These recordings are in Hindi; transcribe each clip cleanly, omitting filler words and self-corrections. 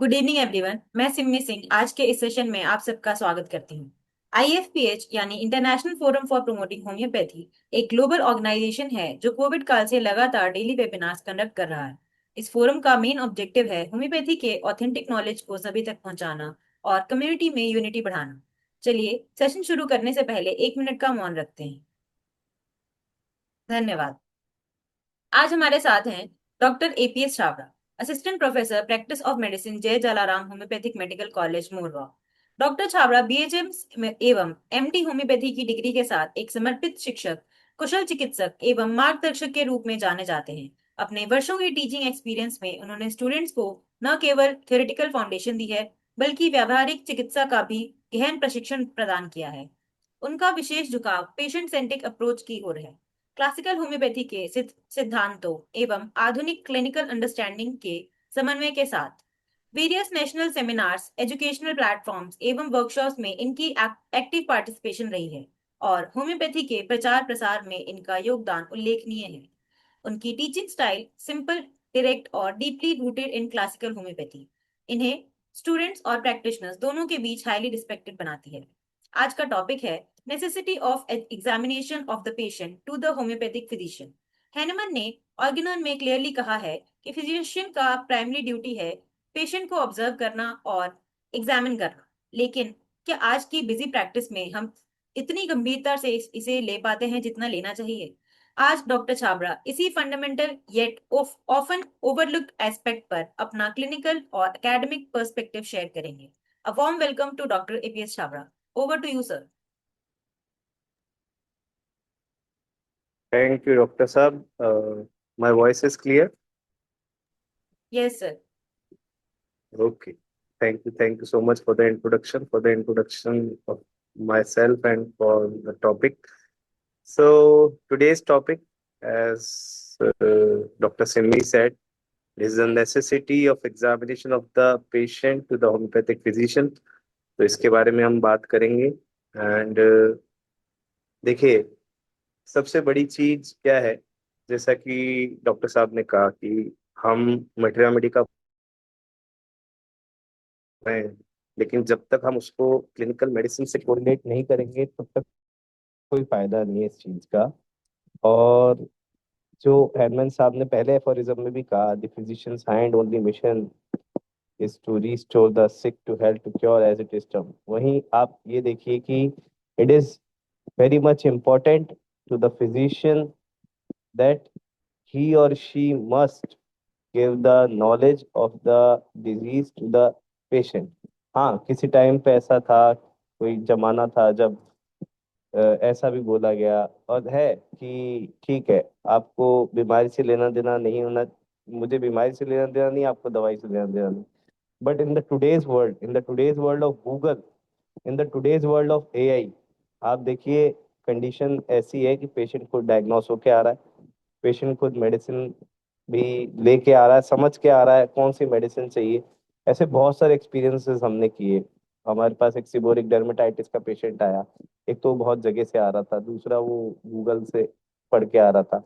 Good evening everyone. मैं सिम्मी सिंह आज के इस सेशन में आप सबका स्वागत करती हूँ। आईएफपीएच यानी international forum for promoting homeopathy एक ग्लोबल ऑर्गेनाइजेशन है जो कोविड काल से लगातार डेली वेबिनार्स कंडक्ट कर रहा है। इस फोरम का मेन ऑब्जेक्टिव है होम्योपैथी के ऑथेंटिक नॉलेज को सभी तक पहुंचाना और कम्युनिटी में यूनिटी बढ़ाना। चलिए सेशन शुरू करने से पहले 1 मिनट का मौन रखते हैं। धन्यवाद। आज हमारे साथ हैं doctor APS Chhabra, assistant professor practice of medicine, Jai Jalaram homoeopathic medical college Morva. Doctor Chhabra BHM एवं एमडी होम्योपैथी की डिग्री के साथ एक समर्पित शिक्षक, कुशल चिकित्सक एवं मार्गदर्शक के रूप में जाने जाते हैं। अपने वर्षों की टीचिंग एक्सपीरियंस में उन्होंने स्टूडेंट्स को न केवल थ्योरेटिकल फाउंडेशन दी है, बल्कि व्यावहारिक चिकित्सा का भी गहन प्रशिक्षण प्रदान किया है। उनका विशेष झुकाव पेशेंट सेंट्रिक अप्रोच की ओर है। क्लासिकल होम्योपैथी के सिद्धांतों एवं आधुनिक क्लिनिकल अंडरस्टैंडिंग के समन्वय के साथ various national seminars, educational platforms एवं वर्कशॉप्स में इनकी एक्टिव पार्टिसिपेशन रही है और होम्योपैथी के प्रचार प्रसार में इनका योगदान उल्लेखनीय है। उनकी टीचिंग स्टाइल सिंपल, डायरेक्ट और deeply rooted in classical homeopathy इन्हें स्टूडेंट्स और प्रैक्टिशनर्स दोनों के बीच हाईली रिस्पेक्टेड बनाती है। आज का टॉपिक है necessity of examination of the patient to the homeopathic physician. Hahnemann ने ऑर्गेनन में क्लियरली कहा है कि फिजिशियन का प्राइमरी ड्यूटी है पेशेंट को ऑब्जर्व करना और एग्जामिन करना। लेकिन क्या आज की बिजी प्रैक्टिस में हम इतनी गंभीरता से इसे ले पाते हैं जितना लेना चाहिए? आज डॉक्टर छाबड़ा इसी fundamental yet often overlooked aspect पर अपना क्लिनिकल और एकेडमिक पर्सपेक्टिव शेयर करेंगे। A warm welcome to doctor APS Chhabra. Over to you sir. Thank you, Dr. Saab. My voice is clear. Yes sir. Okay. Thank you so much for the introduction, of myself and for the topic. So today's topic, as Dr. Simi said, is the necessity of examination of the patient to the homeopathic physician. तो इसके बारे में हम बात करेंगे एंड देखिए, सबसे बड़ी चीज क्या है, जैसा कि डॉक्टर साहब ने कहा कि हम मटेरिया मेडिका हैं, लेकिन जब तक हम उसको क्लिनिकल मेडिसिन से कोरिलेट नहीं करेंगे तब तक कोई फायदा नहीं है इस चीज का। और जो हैनमैन साहब ने पहले एफोरिज्म में भी कहा, the physician's high and only mission is to restore the sick to health to cure as it is term. वहीं आप ये देखिए कि it is very much important to the physician that he or she must give the knowledge of the disease to the patient। हाँ, किसी टाइम पे ऐसा था, कोई जमाना था जब ऐसा भी बोला गया और है कि ठीक है, आपको बीमारी से लेना देना नहीं होना, मुझे बीमारी से लेना देना नहीं, आपको दवाई से लेना देना नहीं। But in the today's world of Google, in the today's world of AI, आप देखिए कंडीशन ऐसी है कि पेशेंट खुद डायग्नोस होके आ रहा है, पेशेंट खुद मेडिसिन भी लेके आ रहा है, समझ के आ रहा है कौन सी मेडिसिन चाहिए। ऐसे बहुत सारे एक्सपीरियंसेस हमने किए। हमारे पास एक सिबोरिक डर्मेटाइटिस का पेशेंट आया, एक तो बहुत जगह से आ रहा था, दूसरा वो गूगल से पढ़ के आ रहा था,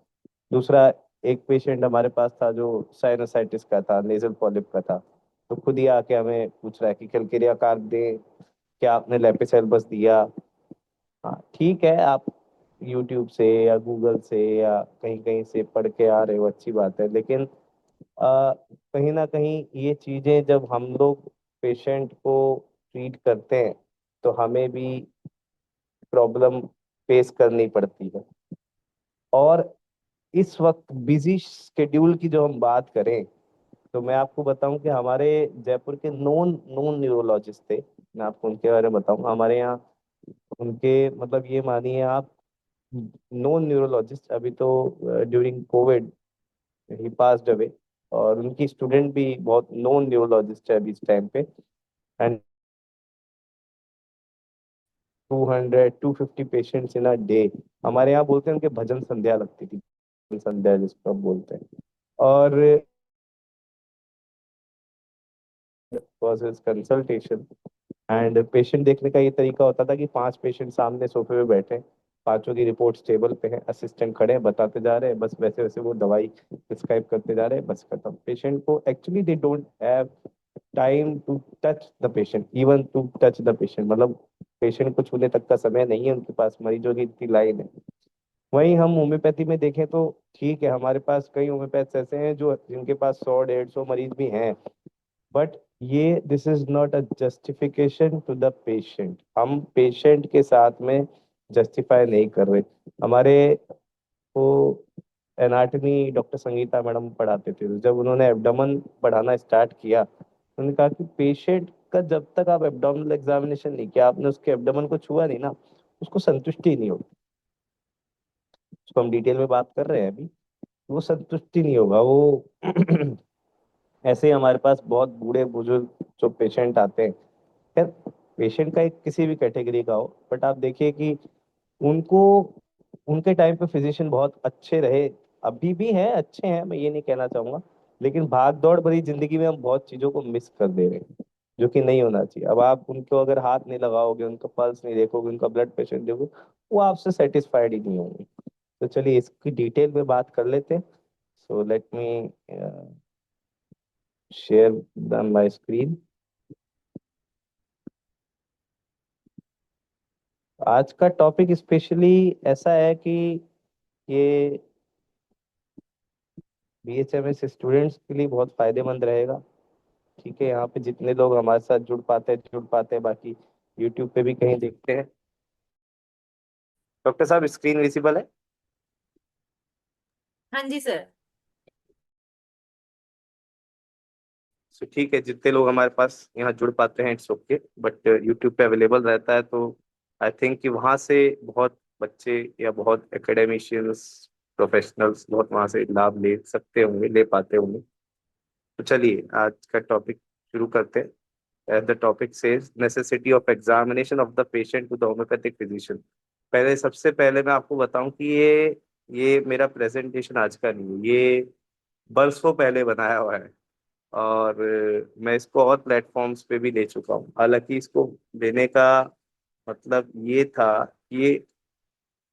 दूसरा एक पेशेंट हमारे पास था जो साइनसाइटिस का था, नेजल पॉलिप का था। तो खुद ही आके हमें पूछ रहा है कि कैलकेरिया कार्ब दें, क्या आपने लेपिसेल्बस दिया? हाँ ठीक है, आप यूट्यूब से या गूगल से या कहीं कहीं से पढ़ के आ रहे हो, अच्छी बात है, लेकिन कहीं ना कहीं ये चीजें जब हम लोग पेशेंट को ट्रीट करते हैं तो हमें भी प्रॉब्लम फेस करनी पड़ती है। और इस वक्त बिजी स्केड्यूल की जो हम बात करें, तो मैं आपको बताऊं कि हमारे जयपुर के नॉन नॉन न्यूरोलॉजिस्ट थे, मैं आपको उनके बारे में बताऊं। हमारे यहाँ उनके मतलब ये मानिए आप, नॉन न्यूरोलॉजिस्ट अभी तो ड्यूरिंग कोविड ही पास्ड अवे, और उनकी स्टूडेंट भी बहुत नॉन न्यूरोलॉजिस्ट है अभी इस टाइम पे। And 200-250 patients in a day. हमारे यहाँ बोलते हैं उनके भजन संध्या लगती थी, भजन संध्या जिसको हम बोलते हैं। और was his consultation, and patient देखने का ये तरीका होता था कि 5 पेशेंट सामने सोफे पे बैठे हैं, पांचों की रिपोर्ट्स टेबल पे है, असिस्टेंट खड़े हैं, बताते जा रहे हैं, बस वैसे वैसे वो दवाई प्रिस्क्राइब करते जा रहे हैं, बस खत्म। पेशेंट को actually they don't have time to touch the patient, even to touch the patient, मतलब पेशेंट को छूने तक का समय नहीं है उनके पास, मरीजों की इतनी लाइन है। वहीं हम होम्योपैथी में देखें तो ठीक है, हमारे पास कई होम्योपैथ्स ऐसे हैं जो जिनके पास 100 150 मरीज भी हैं, बट ये this is not a justification to the patient. हम पेशेंट के साथ में जस्टिफाई नहीं कर रहे। हमारे को एनाटमी डॉक्टर संगीता मैडम पढ़ाते थे, तो जब उन्होंने एब्डोमेन पढ़ाना स्टार्ट किया, उन्होंने कहा कि पेशेंट का जब तक आप एब्डोमिनल एग्जामिनेशन नहीं किया, आपने उसके एब्डोमेन को छुआ नहीं ना, उसको संतुष्टि नहीं होगी। उसको हम डिटेल में बात कर रहे हैं अभी, वो संतुष्टि नहीं होगा वो। ऐसे ही हमारे पास बहुत बूढ़े बुजुर्ग जो पेशेंट आते हैं, खैर पेशेंट का एक किसी भी कैटेगरी का हो, बट आप देखिए कि उनको उनके टाइम पे फिजिशियन बहुत अच्छे रहे, अभी भी हैं, अच्छे हैं, मैं ये नहीं कहना चाहूंगा, लेकिन भाग दौड़ भरी जिंदगी में हम बहुत चीजों को मिस कर दे रहे हैं, जो कि नहीं होना चाहिए। अब आप उनको अगर हाथ नहीं लगाओगे, उनका पल्स नहीं देखोगे, उनका ब्लड प्रेशर देखोगे, वो आपसे सेटिस्फाइड ही नहीं होंगे। तो चलिए इसकी डिटेल में बात कर लेते हैं। So let me share the my screen. आज का टॉपिक स्पेशली ऐसा है कि ये बीएचएमएस स्टूडेंट्स के लिए बहुत फायदेमंद रहेगा। ठीक है, यहाँ पे जितने लोग हमारे साथ जुड़ पाते हैं, बाकी यूट्यूब पे भी कहीं देखते हैं। डॉक्टर साहब स्क्रीन विजिबल है? हाँ जी सर। तो ठीक है, जितने लोग हमारे पास यहाँ जुड़ पाते हैं इट्स ओके, बट यूट्यूब पे अवेलेबल रहता है, तो आई थिंक कि वहाँ से बहुत बच्चे या बहुत एकेडमिशियंस, प्रोफेशनल्स बहुत वहाँ से लाभ ले सकते होंगे, ले पाते होंगे। तो चलिए आज का टॉपिक शुरू करते हैं। As the topic says, necessity of examination of the patient to the homeopathic physician। पहले सबसे पहले मैं आपको बताऊं कि ये मेरा प्रेजेंटेशन आज का नहीं है, ये बरसों पहले बनाया हुआ है, और मैं इसको और प्लेटफॉर्म्स पे भी ले चुका हूँ। हालांकि इसको देने का मतलब ये था कि ये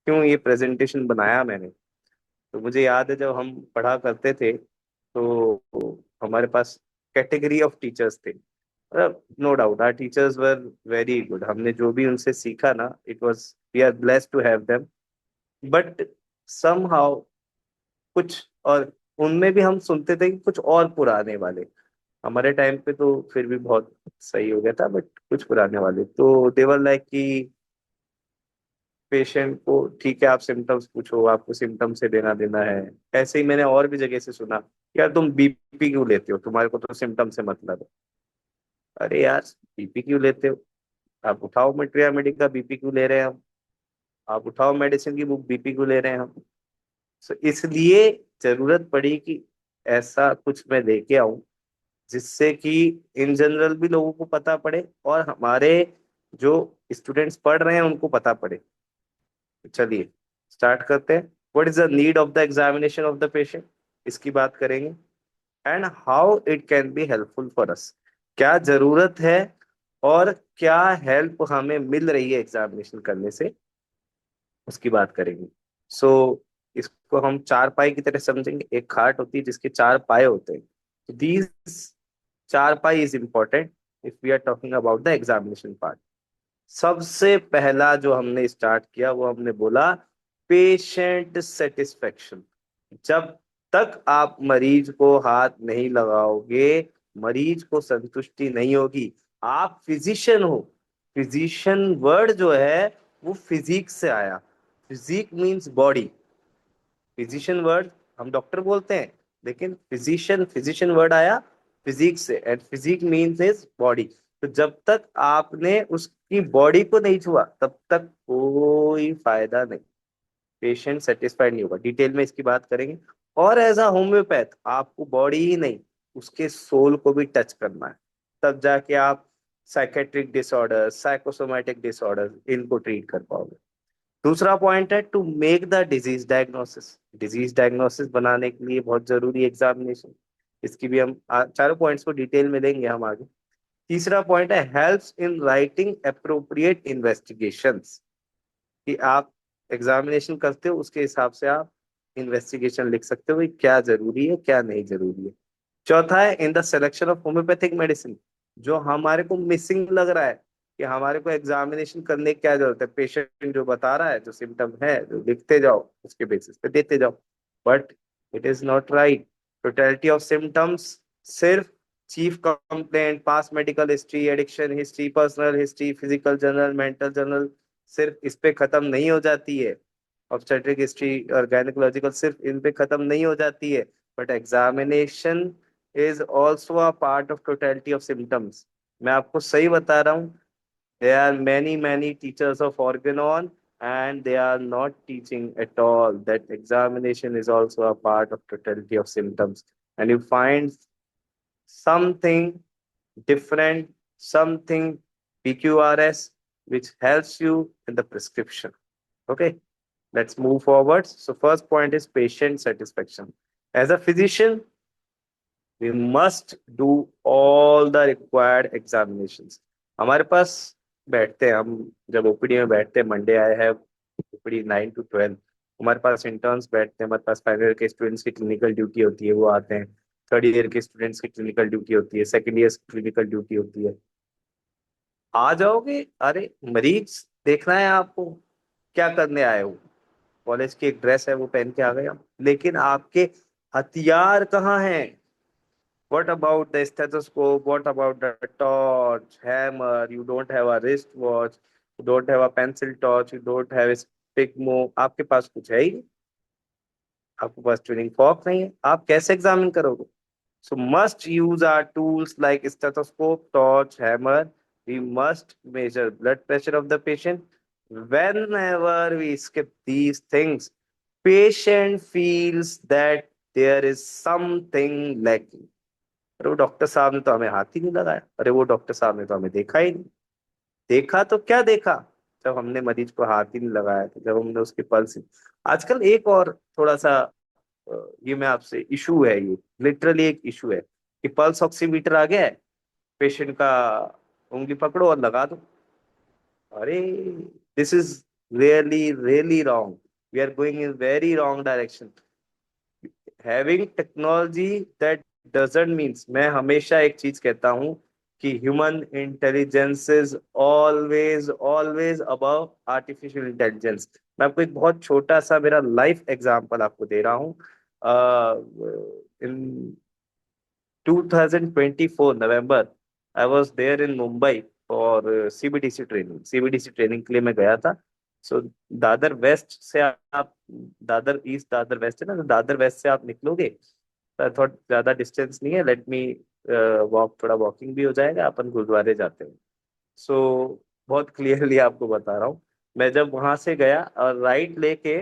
क्यों ये प्रेजेंटेशन बनाया मैंने, तो मुझे याद है जब हम पढ़ा करते थे तो हमारे पास कैटेगरी ऑफ टीचर्स थे। No doubt our teachers were very good, हमने जो भी उनसे सीखा ना, it was we are blessed to have them, but somehow कुछ और उनमें भी हम सुनते थे कि कुछ और पुराने वाले, हमारे टाइम पे तो फिर भी बहुत सही हो गया था, बट कुछ पुराने वाले तो देवर लाइक कि पेशेंट को ठीक है, आप सिम्टम्स पूछो, आपको सिम्टम से देना देना है। ऐसे ही मैंने और भी जगह से सुना, यार तुम बीपी क्यों लेते हो, तुम्हारे को तो सिम्टम से मतलब है। अरे यार, बीपी क्यों लेते हो? आप उठाओ मटेरिया मेडिक का, बीपी क्यों ले रहे हैं हम? आप उठाओ मेडिसिन की बुक, बीपी क्यों ले रहे हैं हम? So, इसलिए जरूरत पड़ी कि ऐसा कुछ मैं लेके आऊं जिससे कि इन जनरल भी लोगों को पता पड़े और हमारे जो स्टूडेंट्स पढ़ रहे हैं उनको पता पड़े। तो चलिए स्टार्ट करते हैं। What is the need of the examination of the patient, इसकी बात करेंगे। And how it can be helpful for us, क्या जरूरत है और क्या हेल्प हमें मिल रही है एग्जामिनेशन करने से, उसकी बात करेंगे। सो इसको हम चार पाई की तरह समझेंगे। एक खाट होती है जिसके चार पाए होते हैं, तो दीज चार पाई is important if we are talking about the examination part. सबसे पहला जो हमने स्टार्ट किया वो हमने बोला पेशेंट सेटिस्फेक्शन। जब तक आप मरीज को हाथ नहीं लगाओगे, मरीज को संतुष्टि नहीं होगी। आप फिजिशियन हो, फिजिशियन वर्ड जो है वो फिजिक से आया। Physic means body, physician word हम डॉक्टर बोलते हैं, लेकिन फिजिशियन फिजिशियन वर्ड आया फिजिक से, and physic means is body. तो जब तक आपने उसकी बॉडी को नहीं छुआ तब तक कोई फायदा नहीं, पेशेंट सेटिस्फाइड नहीं होगा। डिटेल में इसकी बात करेंगे। और एज अ होम्योपैथ आपको बॉडी ही नहीं, उसके सोल को भी टच करना है, तब जाके आप साइकेट्रिक डिसऑर्डर, साइकोसोमैटिक डिसऑर्डर इनको ट्रीट कर पाओगे। दूसरा पॉइंट है to make the disease diagnosis. Disease diagnosis बनाने के लिए बहुत जरूरी एग्जामिनेशन, इसकी भी हम चारों पॉइंट्स को डिटेल में लेंगे हम आगे। तीसरा पॉइंट है helps in writing appropriate investigations, कि आप एग्जामिनेशन करते हो उसके हिसाब से आप इन्वेस्टिगेशन लिख सकते हो कि क्या जरूरी है क्या नहीं जरूरी है। चौथा है in the selection of homeopathic medicine, जो हमारे को मिसिंग लग रहा है कि हमारे को एग्जामिनेशन करने की क्या जरूरत है, पेशेंट जो बता रहा है, जो सिम्टम है, जो लिखते जाओ उसके बेसिस पे देते जाओ। But it is not right. Totality of symptoms सिर्फ chief complaint, past medical history, addiction history, personal history, physical general, mental general, सिर्फ इस पे खत्म नहीं हो जाती है। ऑब्स्टेट्रिक हिस्ट्री और गायनेकोलॉजिकल सिर्फ इन पे खत्म नहीं हो जाती है, but examination is also a part of totality of symptoms. मैं आपको सही बता रहा हूँ, there are many teachers of organon and they are not teaching at all that examination is also a part of totality of symptoms, and you find something different, something PQRS, which helps you in the prescription. Okay, let's move forward. So first point is patient satisfaction. As a physician, we must do all the required examinations. हमारे पास बैठते हैं हम, जब ओपीडी में बैठते हैं, मंडे आए हैं ओपीडी 9 to 12, हमारे पास इंटर्न्स बैठते हैं, हमारे पास फाइनल ईयर के स्टूडेंट्स की क्लिनिकल ड्यूटी होती है, वो आते हैं। थर्ड ईयर के स्टूडेंट्स की क्लिनिकल ड्यूटी होती है, सेकेंड ईयर की क्लिनिकल ड्यूटी होती है। आ जाओगे, अरे मरीज देखना है आपको, क्या करने आए हो? कॉलेज की एक ड्रेस है वो पहन के आ गए हम, लेकिन आपके हथियार कहाँ हैं? What about the stethoscope? What about the torch, hammer? You don't have a wristwatch. You don't have a pencil torch. You don't have a Spigmo. आपके पास कुछ है ही नहीं। आपके पास ट्यूनिंग फॉर्क नहीं है, आप कैसे एग्जामिन करोगे? So must use our tools like stethoscope, torch, hammer. We must measure blood pressure of the patient. Whenever we skip these things, patient feels that there is something lacking. अरे वो डॉक्टर साहब ने तो हमें हाथ ही नहीं लगाया, अरे वो डॉक्टर साहब ने तो हमें देखा ही नहीं। देखा तो क्या देखा, जब हमने मरीज को हाथ ही नहीं लगाया था, जब हमने उसकी पल्स। आजकल एक और थोड़ा सा ये मैं आपसे इशू है, ये लिटरली एक इशू है कि पल्स ऑक्सीमीटर आ गया है, पेशेंट का उंगली पकड़ो और लगा दो। अरे this is really really wrong. We are going in very wrong direction. Having technology that doesn't means, मैं हमेशा एक चीज कहता हूं कि human intelligence is always always above artificial intelligence. मैं आपको एक बहुत छोटा सा मेरा लाइफ एग्जांपल आपको दे रहा हूँ। In 2024 November, I was there in Mumbai for CBDC training. CBDC training के लिए मैं गया था। सो दादर वेस्ट से आप, दादर ईस्ट दादर वेस्ट है ना, तो दादर वेस्ट से आप निकलोगे, तो थोड़ा ज्यादा डिस्टेंस नहीं है, लेट मी वॉक, थोड़ा वॉकिंग भी हो जाएगा, अपन गुरुद्वारे जाते हैं। सो बहुत क्लियरली आपको बता रहा हूँ, मैं जब वहां से गया और राइट लेके,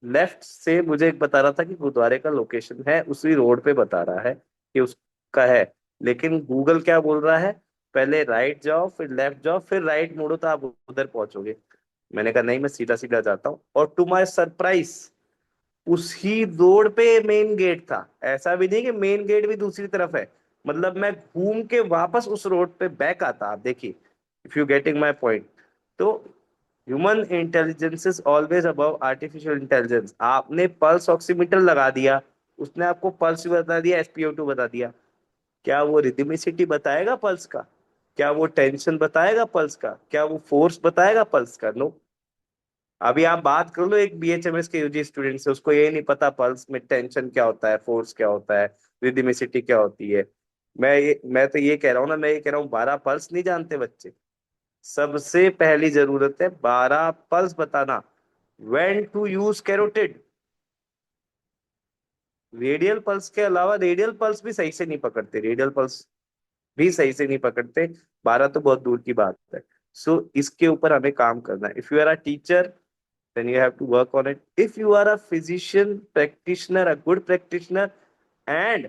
लेफ्ट से मुझे एक बता रहा था कि गुरुद्वारे का लोकेशन है, उसी रोड पे बता रहा है कि उसका है, लेकिन गूगल क्या बोल रहा है, पहले राइट जाओ फिर लेफ्ट जाओ फिर राइट मुड़ो तो आप उधर पहुंचोगे। मैंने कहा नहीं, मैं सीधा सीधा जाता हूँ, और टू माय सरप्राइज उसी रोड पे मेन गेट था। ऐसा भी नहीं कि मेन गेट भी दूसरी तरफ है, मतलब मैं घूम के वापस उस रोड पे बैक आता। आप देखिए, if you getting my point. तो human intelligence is always above artificial intelligence. आपने पल्स ऑक्सीमीटर लगा दिया, उसने आपको पल्स भी बता दिया, एसपीओ2 बता दिया, क्या वो रिदमिसिटी बताएगा पल्स का? क्या वो टेंशन बताएगा पल्स का? क्या वो फोर्स बताएगा पल्स का? नो। अभी आप बात कर लो एक बीएचएमएस के यूजी स्टूडेंट से, उसको ये नहीं पता पल्स में टेंशन क्या होता है, फोर्स क्या होता है, रिदमिसिटी क्या होती है। मैं तो ये कह रहा हूँ ना, मैं ये कह रहा हूँ 12 पल्स नहीं जानते बच्चे। सबसे पहली जरूरत है 12 पल्स बताना। When to use carotid. Radial pulse के अलावा, रेडियल पल्स भी सही से नहीं पकड़ते, रेडियल पल्स भी सही से नहीं पकड़ते, 12 तो बहुत दूर की बात है। सो इसके ऊपर हमें काम करना है। If you are a teacher, then you have to work on it. If you are a physician practitioner, a good practitioner, and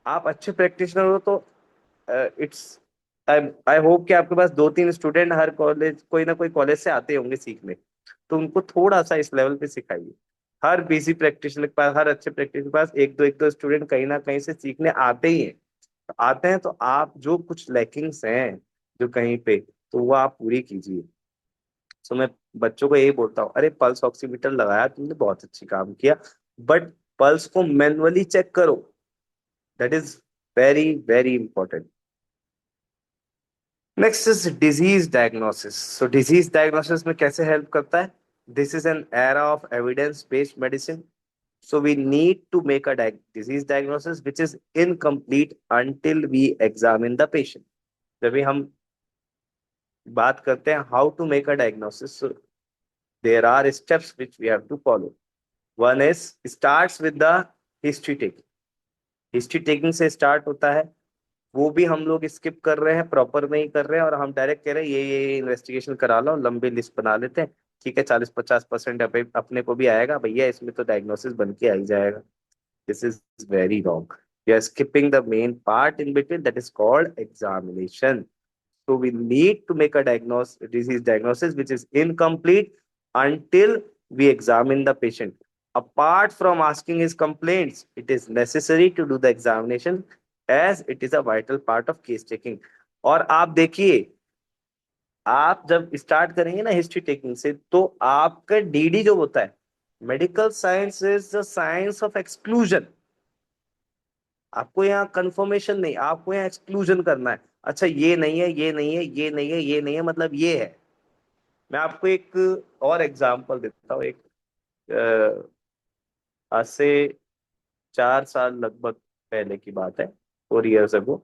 आप अच्छे प्रैक्टिशनर हो तो इट्स, आई आई होप कि आपके पास 2-3 स्टूडेंट हर कॉलेज, कोई ना कोई कॉलेज से आते होंगे सीखने, तो उनको थोड़ा सा इस लेवल पे सिखाइए। हर बिजी प्रैक्टिशनर के पास, हर अच्छे प्रैक्टिशनर के पास एक दो स्टूडेंट कहीं ना कहीं से सीखने आते ही हैं। तो आते हैं तो आप जो कुछ लैकिंग्स हैं जो कहीं पे, तो वो आप पूरी कीजिए। सो मैं बच्चों को यही बोलता हूँ, अरे पल्स ऑक्सीमीटर लगाया तुमने, बहुत अच्छी काम किया, बट पल्स को मैनुअली चेक करो। That is very very important. Next is disease diagnosis. So disease diagnosis में कैसे हेल्प करता है? This is an era of evidence based medicine. So we need to make a disease diagnosis which is incomplete until we examine the patient. जब भी हम बात करते हैं how to make a diagnosis, so there are steps which we have to follow. One is starts with the history taking. History taking से स्टार्ट होता है, वो भी हम लोग स्किप कर रहे हैं, प्रॉपर नहीं कर रहे हैं, और हम डायरेक्ट कह रहे हैं ये इन्वेस्टिगेशन करा लो, लंबी लिस्ट बना लेते हैं, ठीक है 40-50% अपने को भी आएगा भैया, इसमें तो डायग्नोसिस बन के आ ही जाएगा। This is very wrong. You are skipping the main part in between, that is called examination. So we need to make a disease diagnosis which is incomplete until we examine the patient. Apart from asking his complaints, it is necessary to do the examination as it is a vital part of case taking. और आप देखिए, आप जब स्टार्ट करेंगे ना हिस्ट्री टेकिंग से, तो आपका डीडी जो होता है, medical science is the science of exclusion. आपको यहाँ कंफर्मेशन नहीं, आपको यहाँ एक्सक्लूजन करना है। अच्छा ये नहीं है, ये नहीं है, ये नहीं है, ये नहीं है, मतलब ये है। मैं आपको एक और एग्जांपल देता हूँ। एक आज से 4 साल लगभग पहले की बात है, 4 years ago,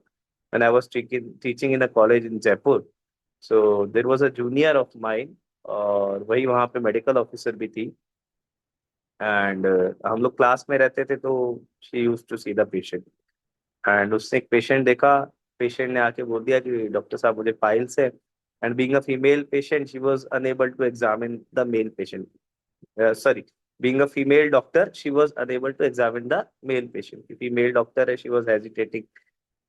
when I was teaching in a college in Jaipur. So there was a junior of mine, और वही वहाँ पे मेडिकल ऑफिसर भी थी। एंड हम लोग क्लास में रहते थे, तो she use to see the patient. And उसने एक पेशेंट देखा, पेशेंट ने आके बोल दिया कि डॉक्टर साहब मुझे पाइल्स है। And being a female patient she was unable to examine the male patient, sorry, being a female doctor she was unable to examine the male patient. Female doctor है, शी वाज हेजिटेटिंग,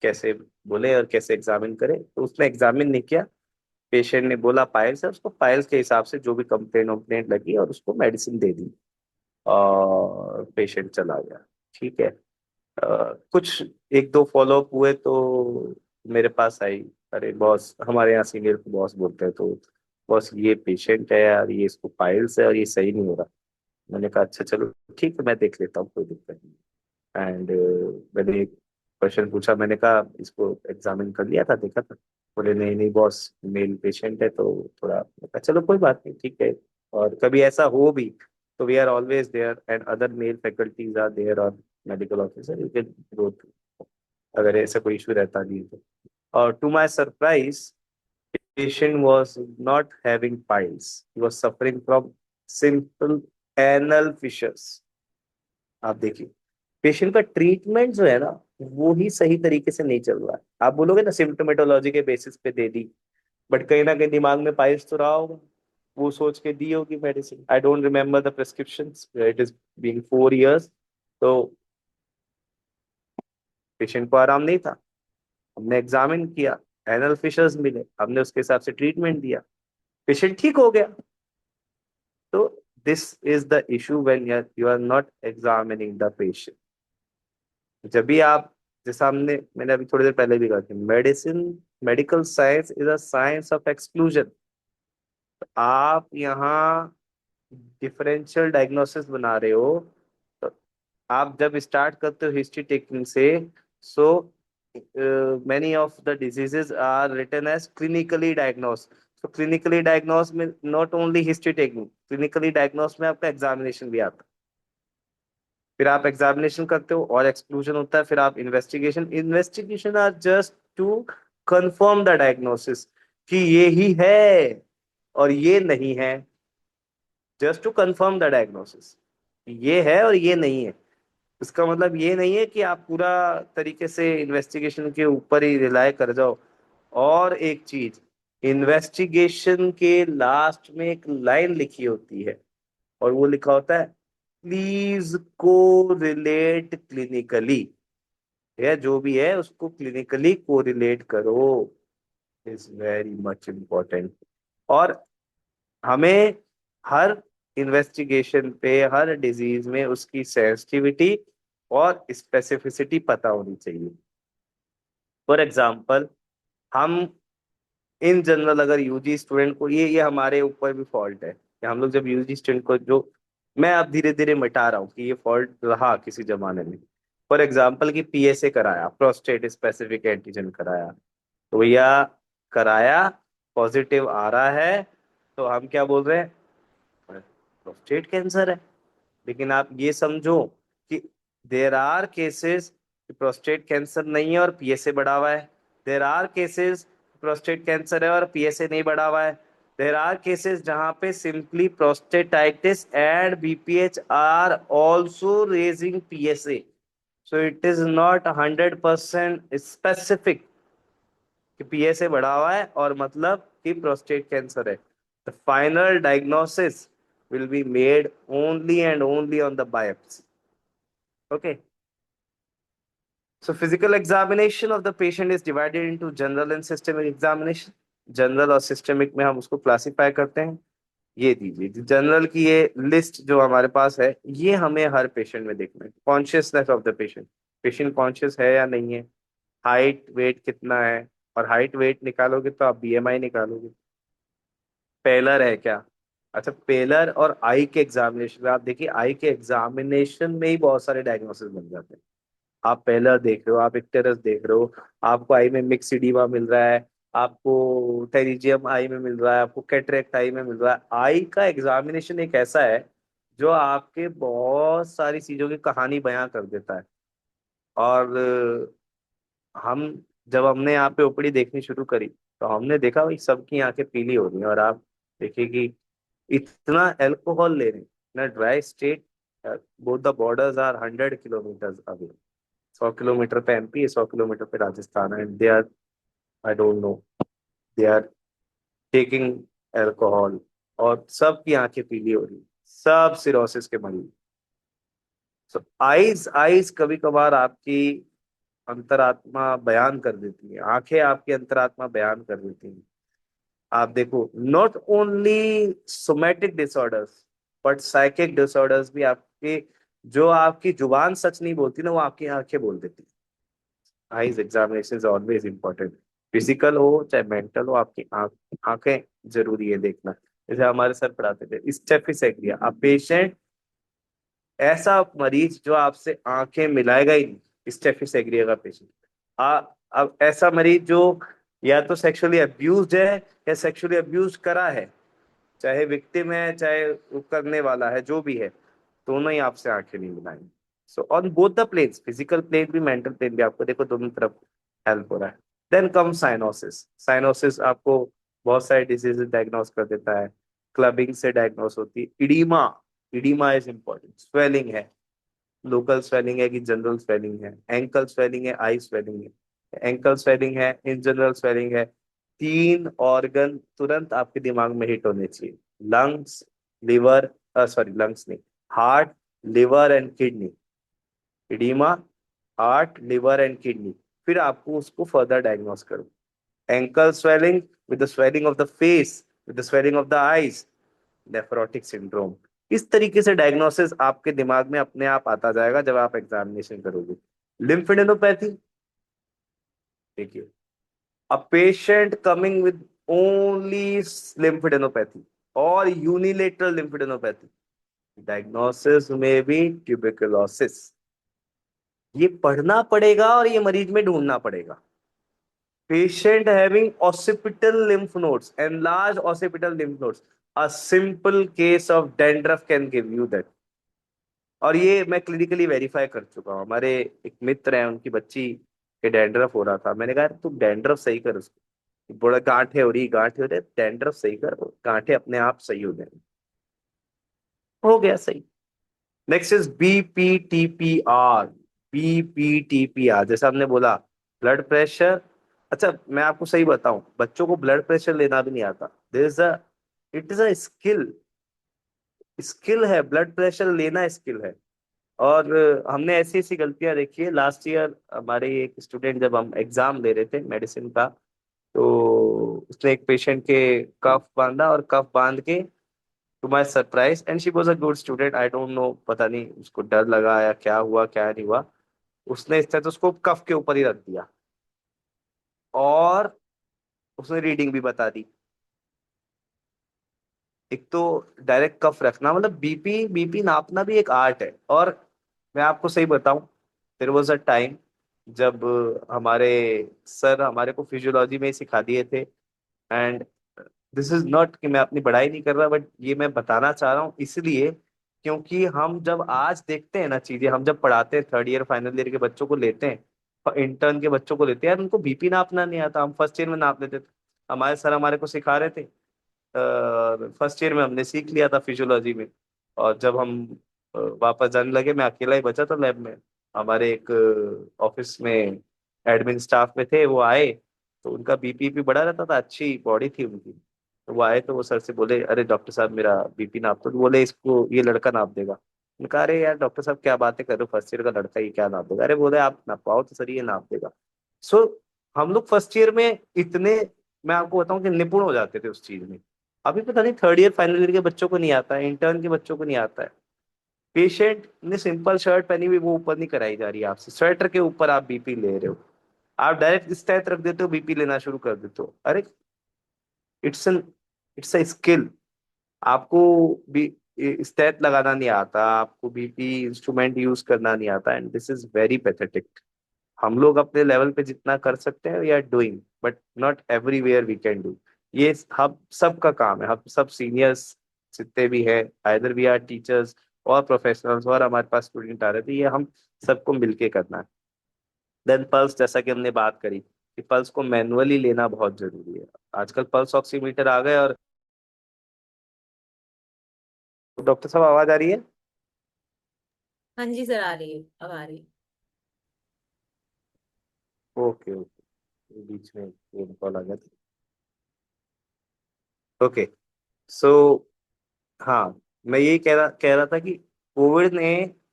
कैसे बोले और कैसे एग्जामिन करे। तो उसने एग्जामिन नहीं किया, पेशेंट ने बोला पाइल्स है, उसको पाइल्स के हिसाब से जो भी कंप्लेंट वम्प्लेंट लगी और उसको मेडिसिन दे दी, और पेशेंट चला गया। ठीक है। कुछ एक दो फॉलोअप हुए तो मेरे पास आई, अरे बॉस, हमारे यहाँ सीनियर को बॉस बोलते हैं, तो बॉस ये पेशेंट है यार, ये इसको पाइल्स है और ये सही नहीं हो रहा। मैंने कहा अच्छा चलो ठीक है, मैं देख लेता हूँ, कोई दिक्कत नहीं। एंड मैंने एक क्वेश्चन पूछा, मैंने कहा इसको एग्जामिन कर लिया था, देखा था? बोले नहीं नहीं बॉस, मेल पेशेंट है तो थोड़ा। मैंने कहा चलो कोई बात नहीं, ठीक है। और कभी ऐसा हो भी तो we are always there and other male faculties are there और medical officer, you can go through, अगर ऐसा कोई इशू रहता नहीं है तो। और to my surprise, patient was not having piles, he was suffering from simple anal fissures। आप देखिए, पेशेंट का ट्रीटमेंट जो है ना, वो ही सही तरीके से नहीं चल रहा है। आप बोलोगे ना सिम्टोमेटोलॉजी के बेसिस पे दे दी, बट कहीं ना कहीं दिमाग में पाइल्स तो रहा होगा, वो सोच के दी होगी medicine. I don't remember the prescription, it is being 4 years। तो पेशेंट को आराम नहीं था, हमने एग्जामिन किया, एनल फिशर्स मिले, हमने उसके हिसाब से ट्रीटमेंट दिया, पेशेंट ठीक हो गया। तो this is the issue when you are not examining the patient. जब भी आप, जैसा हमने मैंने अभी थोड़ी देर पहले भी कहा कि medicine, medical science is a science of exclusion. आप यहाँ डिफरेंशियल डायग्नोसिस बना रहे हो, तो आप जब स्टार्ट करते हो हिस्ट्री टेकिंग से, सो many of the diseases are written as clinically diagnosed। So clinically diagnosed में not only history taking, clinically diagnosed में आपका एग्जामिनेशन भी आता है। फिर आप एग्जामिनेशन करते हो और एक्सक्लूजन होता है, फिर आप investigation, investigation are just to confirm the diagnosis कि ये ही है और ये नहीं है, just to confirm the diagnosis, ये है और ये नहीं है। इसका मतलब ये नहीं है कि आप पूरा तरीके से इन्वेस्टिगेशन के ऊपर ही रिलाय कर जाओ। और एक चीज, इन्वेस्टिगेशन के लास्ट में एक लाइन लिखी होती है, और वो लिखा होता है प्लीज को रिलेट क्लिनिकली, या जो भी है उसको क्लिनिकली कोरिलेट करो, इज वेरी मच इम्पोर्टेंट। और हमें हर इन्वेस्टिगेशन पे, हर डिजीज में उसकी सेंसिटिविटी और स्पेसिफिसिटी पता होनी चाहिए। फॉर एग्जाम्पल, हम इन जनरल अगर यूजी स्टूडेंट को, ये हमारे ऊपर भी फॉल्ट है कि हम लोग जब यूजी स्टूडेंट को, जो मैं अब धीरे धीरे मिटा रहा हूँ कि ये फॉल्ट रहा किसी जमाने में, फॉर एग्जाम्पल कि पीएसए कराया, प्रोस्टेट स्पेसिफिक एंटीजन कराया, तो भैया कराया, पॉजिटिव आ रहा है, तो हम क्या बोल रहे हैं, प्रोस्टेट कैंसर है। लेकिन आप ये समझो कि there are cases prostate cancer नहीं है और पीएसए बढ़ा हुआ है। There are cases prostate cancer है और पीएसए नहीं बढ़ा हुआ है। देर आर केसेस जहां पे simply prostatitis and BPH are also raising PSA. So it is not 100% specific कि पीएसए बढ़ा हुआ है और मतलब कि प्रोस्टेट कैंसर है। The final diagnosis will be made only and only on the biopsy. Okay. So physical examination of the patient is divided into general and systemic examination. General और सिस्टमिक में हम उसको क्लासिफाई करते हैं। ये दीजिए जनरल की ये लिस्ट जो हमारे पास है, ये हमें हर पेशेंट में देखना है। Consciousness of the patient, patient conscious है या नहीं है, हाइट वेट कितना है, और हाइट वेट निकालोगे तो आप बीएमआई निकालोगे। पेलर है क्या, अच्छा पेलर और आई के एग्जामिनेशन में आप देखिए, आई के एग्जामिनेशन में ही बहुत सारे डायग्नोसिस बन जाते हैं। आप पेलर देख रहे हो, आप इक्टेरस देख रहे हो, आपको आई में मिक्स इडीमा मिल रहा है, आपको टेरिजियम आई में मिल रहा है, आपको कैटरेक्ट आई में मिल रहा है। आई का एग्जामिनेशन एक ऐसा है जो आपके बहुत सारी चीजों की कहानी बयां कर देता है। और हम जब हमने यहाँ पे ओपीडी देखनी शुरू करी, तो हमने देखा भाई सबकी आंखें पीली हो रही हैं। और आप देखिए कि इतना अल्कोहल ले रहे हैं ना, dry state, both the borders are 100 kilometre away. 100 kilometre पे एमपी है, 100 किलोमीटर पे राजस्थान है, and they are, I don't know, they are taking alcohol. और सबकी आंखें पीली हो रही, सब सिरोसिस के मरीज। सो आईज आईज कभी कभार आपकी अंतरात्मा बयान कर देती है, आंखें आपकी अंतरात्मा बयान कर देती हैं। आप देखो, not only somatic disorders but psychic disorders भी आपके, जो आपकी जुबान सच नहीं बोलती ना, वो आपकी आंखें बोल देती है। Eyes examination is always important, physical हो चाहे मेंटल हो, आपकी आंखें जरूरी है देखना। जैसे हमारे सर पढ़ाते थे, स्टेफिस एग्रिया, अब पेशेंट, ऐसा मरीज जो आपसे आंखें मिलाएगा ही नहीं, स्टेफिस एग्रिया का पेशेंट। अब ऐसा मरीज जो या तो सेक्सुअली अब्यूज्ड है या सेक्सुअली अब्यूज करा है, चाहे विक्टिम है चाहे वो करने वाला है, जो भी है, दोनों ही आपसे आंखें नहीं मिलाएंगे। So on both the planes, physical plane भी मेंटल प्लेन भी, आपको देखो दोनों तरफ हेल्प हो रहा है। Then come cyanosis. साइनोसिस आपको बहुत सारे डिजीज डायग्नोस कर देता है। क्लबिंग से डायग्नोस होती है। Oedema, oedema is important. Swelling है, लोकल स्वेलिंग है कि जनरल स्वेलिंग है, एंकल स्वेलिंग है, आई स्वेलिंग है। एंकल स्वेलिंग है, इन जनरल स्वेलिंग है। तीन ऑर्गन तुरंत आपके दिमाग में हिट होने चाहिए, लंग्स, लिवर, सॉरी लंग्स नहीं, heart, liver and kidney. Oedema, heart, liver and kidney. फिर आपको उसको फर्दर डायग्नोस करो। Ankle swelling with the swelling of the face, with the swelling of the eyes, nephrotic syndrome. इस तरीके से डायग्नोसिस आपके दिमाग में अपने आप आता जाएगा जब आप एग्जामिनेशन करोगे। लिम्फेडेनोपैथी, देखिए, a patient coming with only lymphadenopathy और यूनिलेटरल लिम्फेडेनोपैथी, डायग्नोसिस में भी ट्यूबरकुलोसिस। ये पढ़ना पड़ेगा और ये मरीज में ढूंढना पड़ेगा। Patient having occipital lymph nodes, enlarged occipital lymph nodes. A simple case of dandruff can give you that. और ये मैं क्लिनिकली वेरीफाई कर चुका हूँ। हमारे एक मित्र हैं, उनकी बच्ची के डैंड्रफ हो रहा था। मैंने कहा तू डैंड्रफ सही कर उसको, बड़ा गांठें हो रही, गांठें हो रही, डैंड्रफ सही कर, गांठें अपने आप सही हो जाएंगी। हो गया सही। Next is बीपीटीपीआर। बीपीटीपीआर जैसे हमने बोला, ब्लड प्रेशर। अच्छा मैं आपको सही बताऊं, बच्चों को ब्लड प्रेशर लेना भी नहीं आता। There is a, it is a skill, skill है, ब्लड प्रेशर लेना स्किल है। और हमने ऐसी ऐसी गलतियां देखी है। लास्ट ईयर हमारे एक स्टूडेंट, जब हम एग्जाम दे रहे थे मेडिसिन का, तो उसने एक पेशेंट के कफ बांधा, और कफ बांध के, to my surprise, and she was a good student, I don't know, पता नहीं उसको डर लगा या क्या हुआ क्या नहीं हुआ, उसने स्टेथोस्कोप कफ के ऊपर ही रख दिया और उसने रीडिंग भी बता दी। एक तो डायरेक्ट कफ रखना, मतलब बीपी बीपी नापना भी एक आर्ट है। और मैं आपको सही बताऊं, देयर वाज अ टाइम जब हमारे सर हमारे को फिजियोलॉजी में ही सिखा दिए थे। एंड दिस इज नॉट कि मैं अपनी बड़ाई नहीं कर रहा, बट ये मैं बताना चाह रहा हूँ इसलिए क्योंकि हम जब आज देखते हैं ना चीजें, हम जब पढ़ाते हैं थर्ड ईयर फाइनल ईयर के बच्चों को लेते हैं, इंटर्न के बच्चों को लेते हैं यार, उनको बीपी नापना नहीं आता, हम फर्स्ट ईयर में नाप लेते थे। हमारे सर हमारे को सिखा रहे थे, फर्स्ट ईयर में हमने सीख लिया था फिजियोलॉजी में। और जब हम वापस जाने लगे, मैं अकेला ही बचा था लैब में। हमारे एक ऑफिस में एडमिन स्टाफ में थे, वो आए तो उनका बीपी भी बढ़ा रहता था, अच्छी बॉडी थी उनकी। तो वो आए तो वो सर से बोले, अरे डॉक्टर साहब मेरा बीपी नाप दो। तो बोले इसको ये लड़का नाप देगा। मैंने कहा अरे यार डॉक्टर साहब क्या बातें कर रहे हो, फर्स्ट ईयर का लड़का ये क्या नाप देगा। अरे बोले आप नापाओ तो सर ये नाप देगा। सो हम लोग फर्स्ट ईयर में इतने, मैं आपको बताऊं कि निपुण हो जाते थे उस चीज में। अभी पता नहीं थर्ड ईयर फाइनल ईयर के बच्चों को नहीं आता है, इंटर्न के बच्चों को नहीं आता है। पेशेंट ने सिंपल शर्ट पहनी हुई, वो ऊपर नहीं कराई जा रही है आपसे, स्वेटर के ऊपर आप बीपी ले रहे हो। आप डायरेक्ट इस तरह रख देते हो, बीपी लेना शुरू कर देते हो। अरे it's an it's a skill. आपको भी स्टेट लगाना नहीं आता, आपको बीपी इंस्ट्रूमेंट यूज करना नहीं आता, and this is very pathetic. हम लोग अपने लेवल पे जितना कर सकते हैं we are doing, but not everywhere we can do. ये हम सबका काम है, हम सब सीनियर्स जितने भी हैं, आइदर वी आर टीचर्स और प्रोफेशनल्स, और हमारे पास स्टूडेंट आ रहे थे, ये हम सबको मिलके करना है। देन पल्स, जैसा कि हमने बात करी कि पल्स को मैनुअली लेना बहुत जरूरी है। आजकल पल्स ऑक्सीमीटर आ गए। और डॉक्टर साहब आवाज आ रही है? हाँ जी सर, आ रही है, अब आ रही है। ओके ओके, बीच में फोन कॉल आ गया था। ओके। सो हाँ, मैं यही कह रहा था कि कोविड ने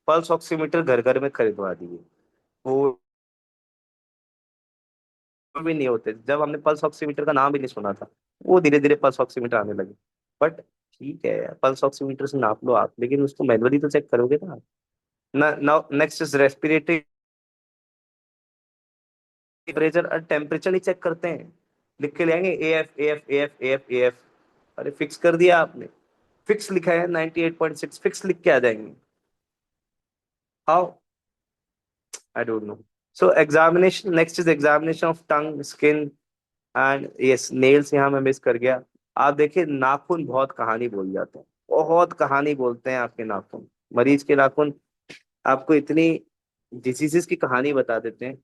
पल्स ऑक्सीमीटर घर घर में खरीदवा दिए। वो भी नहीं होते जब हमने पल्स ऑक्सीमीटर का नाम भी नहीं सुना था, वो धीरे धीरे पल्स ऑक्सीमीटर आने लगे। बट ठीक है, पल्स ऑक्सीमीटर से नाप लो आप, लेकिन उसको मैनुअली तो चेक करोगे ना। ना नेक्स्ट इज रेस्पिरेटरी टेम्परेचर। और टेम्परेचर नहीं चेक करते हैं, लिख के ले आएंगे A F A F A F A F A F. अरे फिक्स कर दिया आपने, फिक्स लिखा है 98.6, फिक्स लिख के आ जाएंगे। How? I don't no. So examination, next is examination of tongue, skin and yes nails, यहाँ मैं मिस कर गया। आप देखिए नाखून बहुत कहानी बोल जाते हैं, बहुत कहानी बोलते हैं आपके नाखून। मरीज के नाखून आपको इतनी डिजीजेस की कहानी बता देते हैं।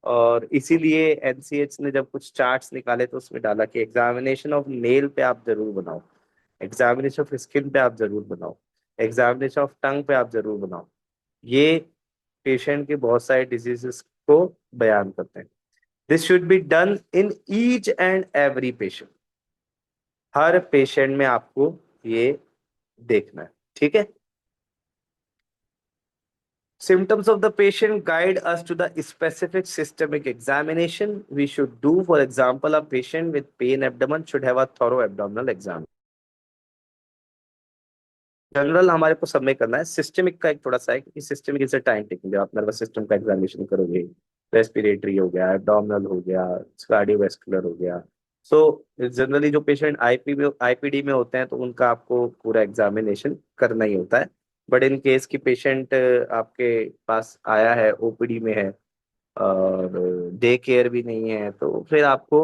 और इसीलिए एनसीएच ने जब कुछ चार्ट्स निकाले तो उसमें डाला कि एग्जामिनेशन ऑफ नेल पे आप जरूर बनाओ, एग्जामिनेशन ऑफ स्किन पे आप जरूर बनाओ, एग्जामिनेशन ऑफ टंग पे आप जरूर बनाओ। ये पेशेंट के बहुत सारे डिजीजेस को बयान करते हैं। This should be done in each and every patient. Her patient में आपको ये देखना है, ठीक है। Symptoms of the patient guide us to the specific systemic examination we should do. For example, a patient with pain abdomen should have a thorough abdominal exam. General हमारे को सब में करना है, सिस्टमिक का एक थोड़ा सा है कि सिस्टमिक इज टाइम टेकिंग। जब आप नर्वस सिस्टम का एग्जामिनेशन करोगे, रेस्पिरेटरी हो गया, एब्डोमिनल हो गया, कार्डियोवैस्कुलर हो गया। सो जनरली जो पेशेंट आईपीडी में होते हैं तो उनका आपको पूरा एग्जामिनेशन करना ही होता है। बट इन केस की पेशेंट आपके पास आया है, ओपीडी में है और डे केयर भी नहीं है, तो फिर आपको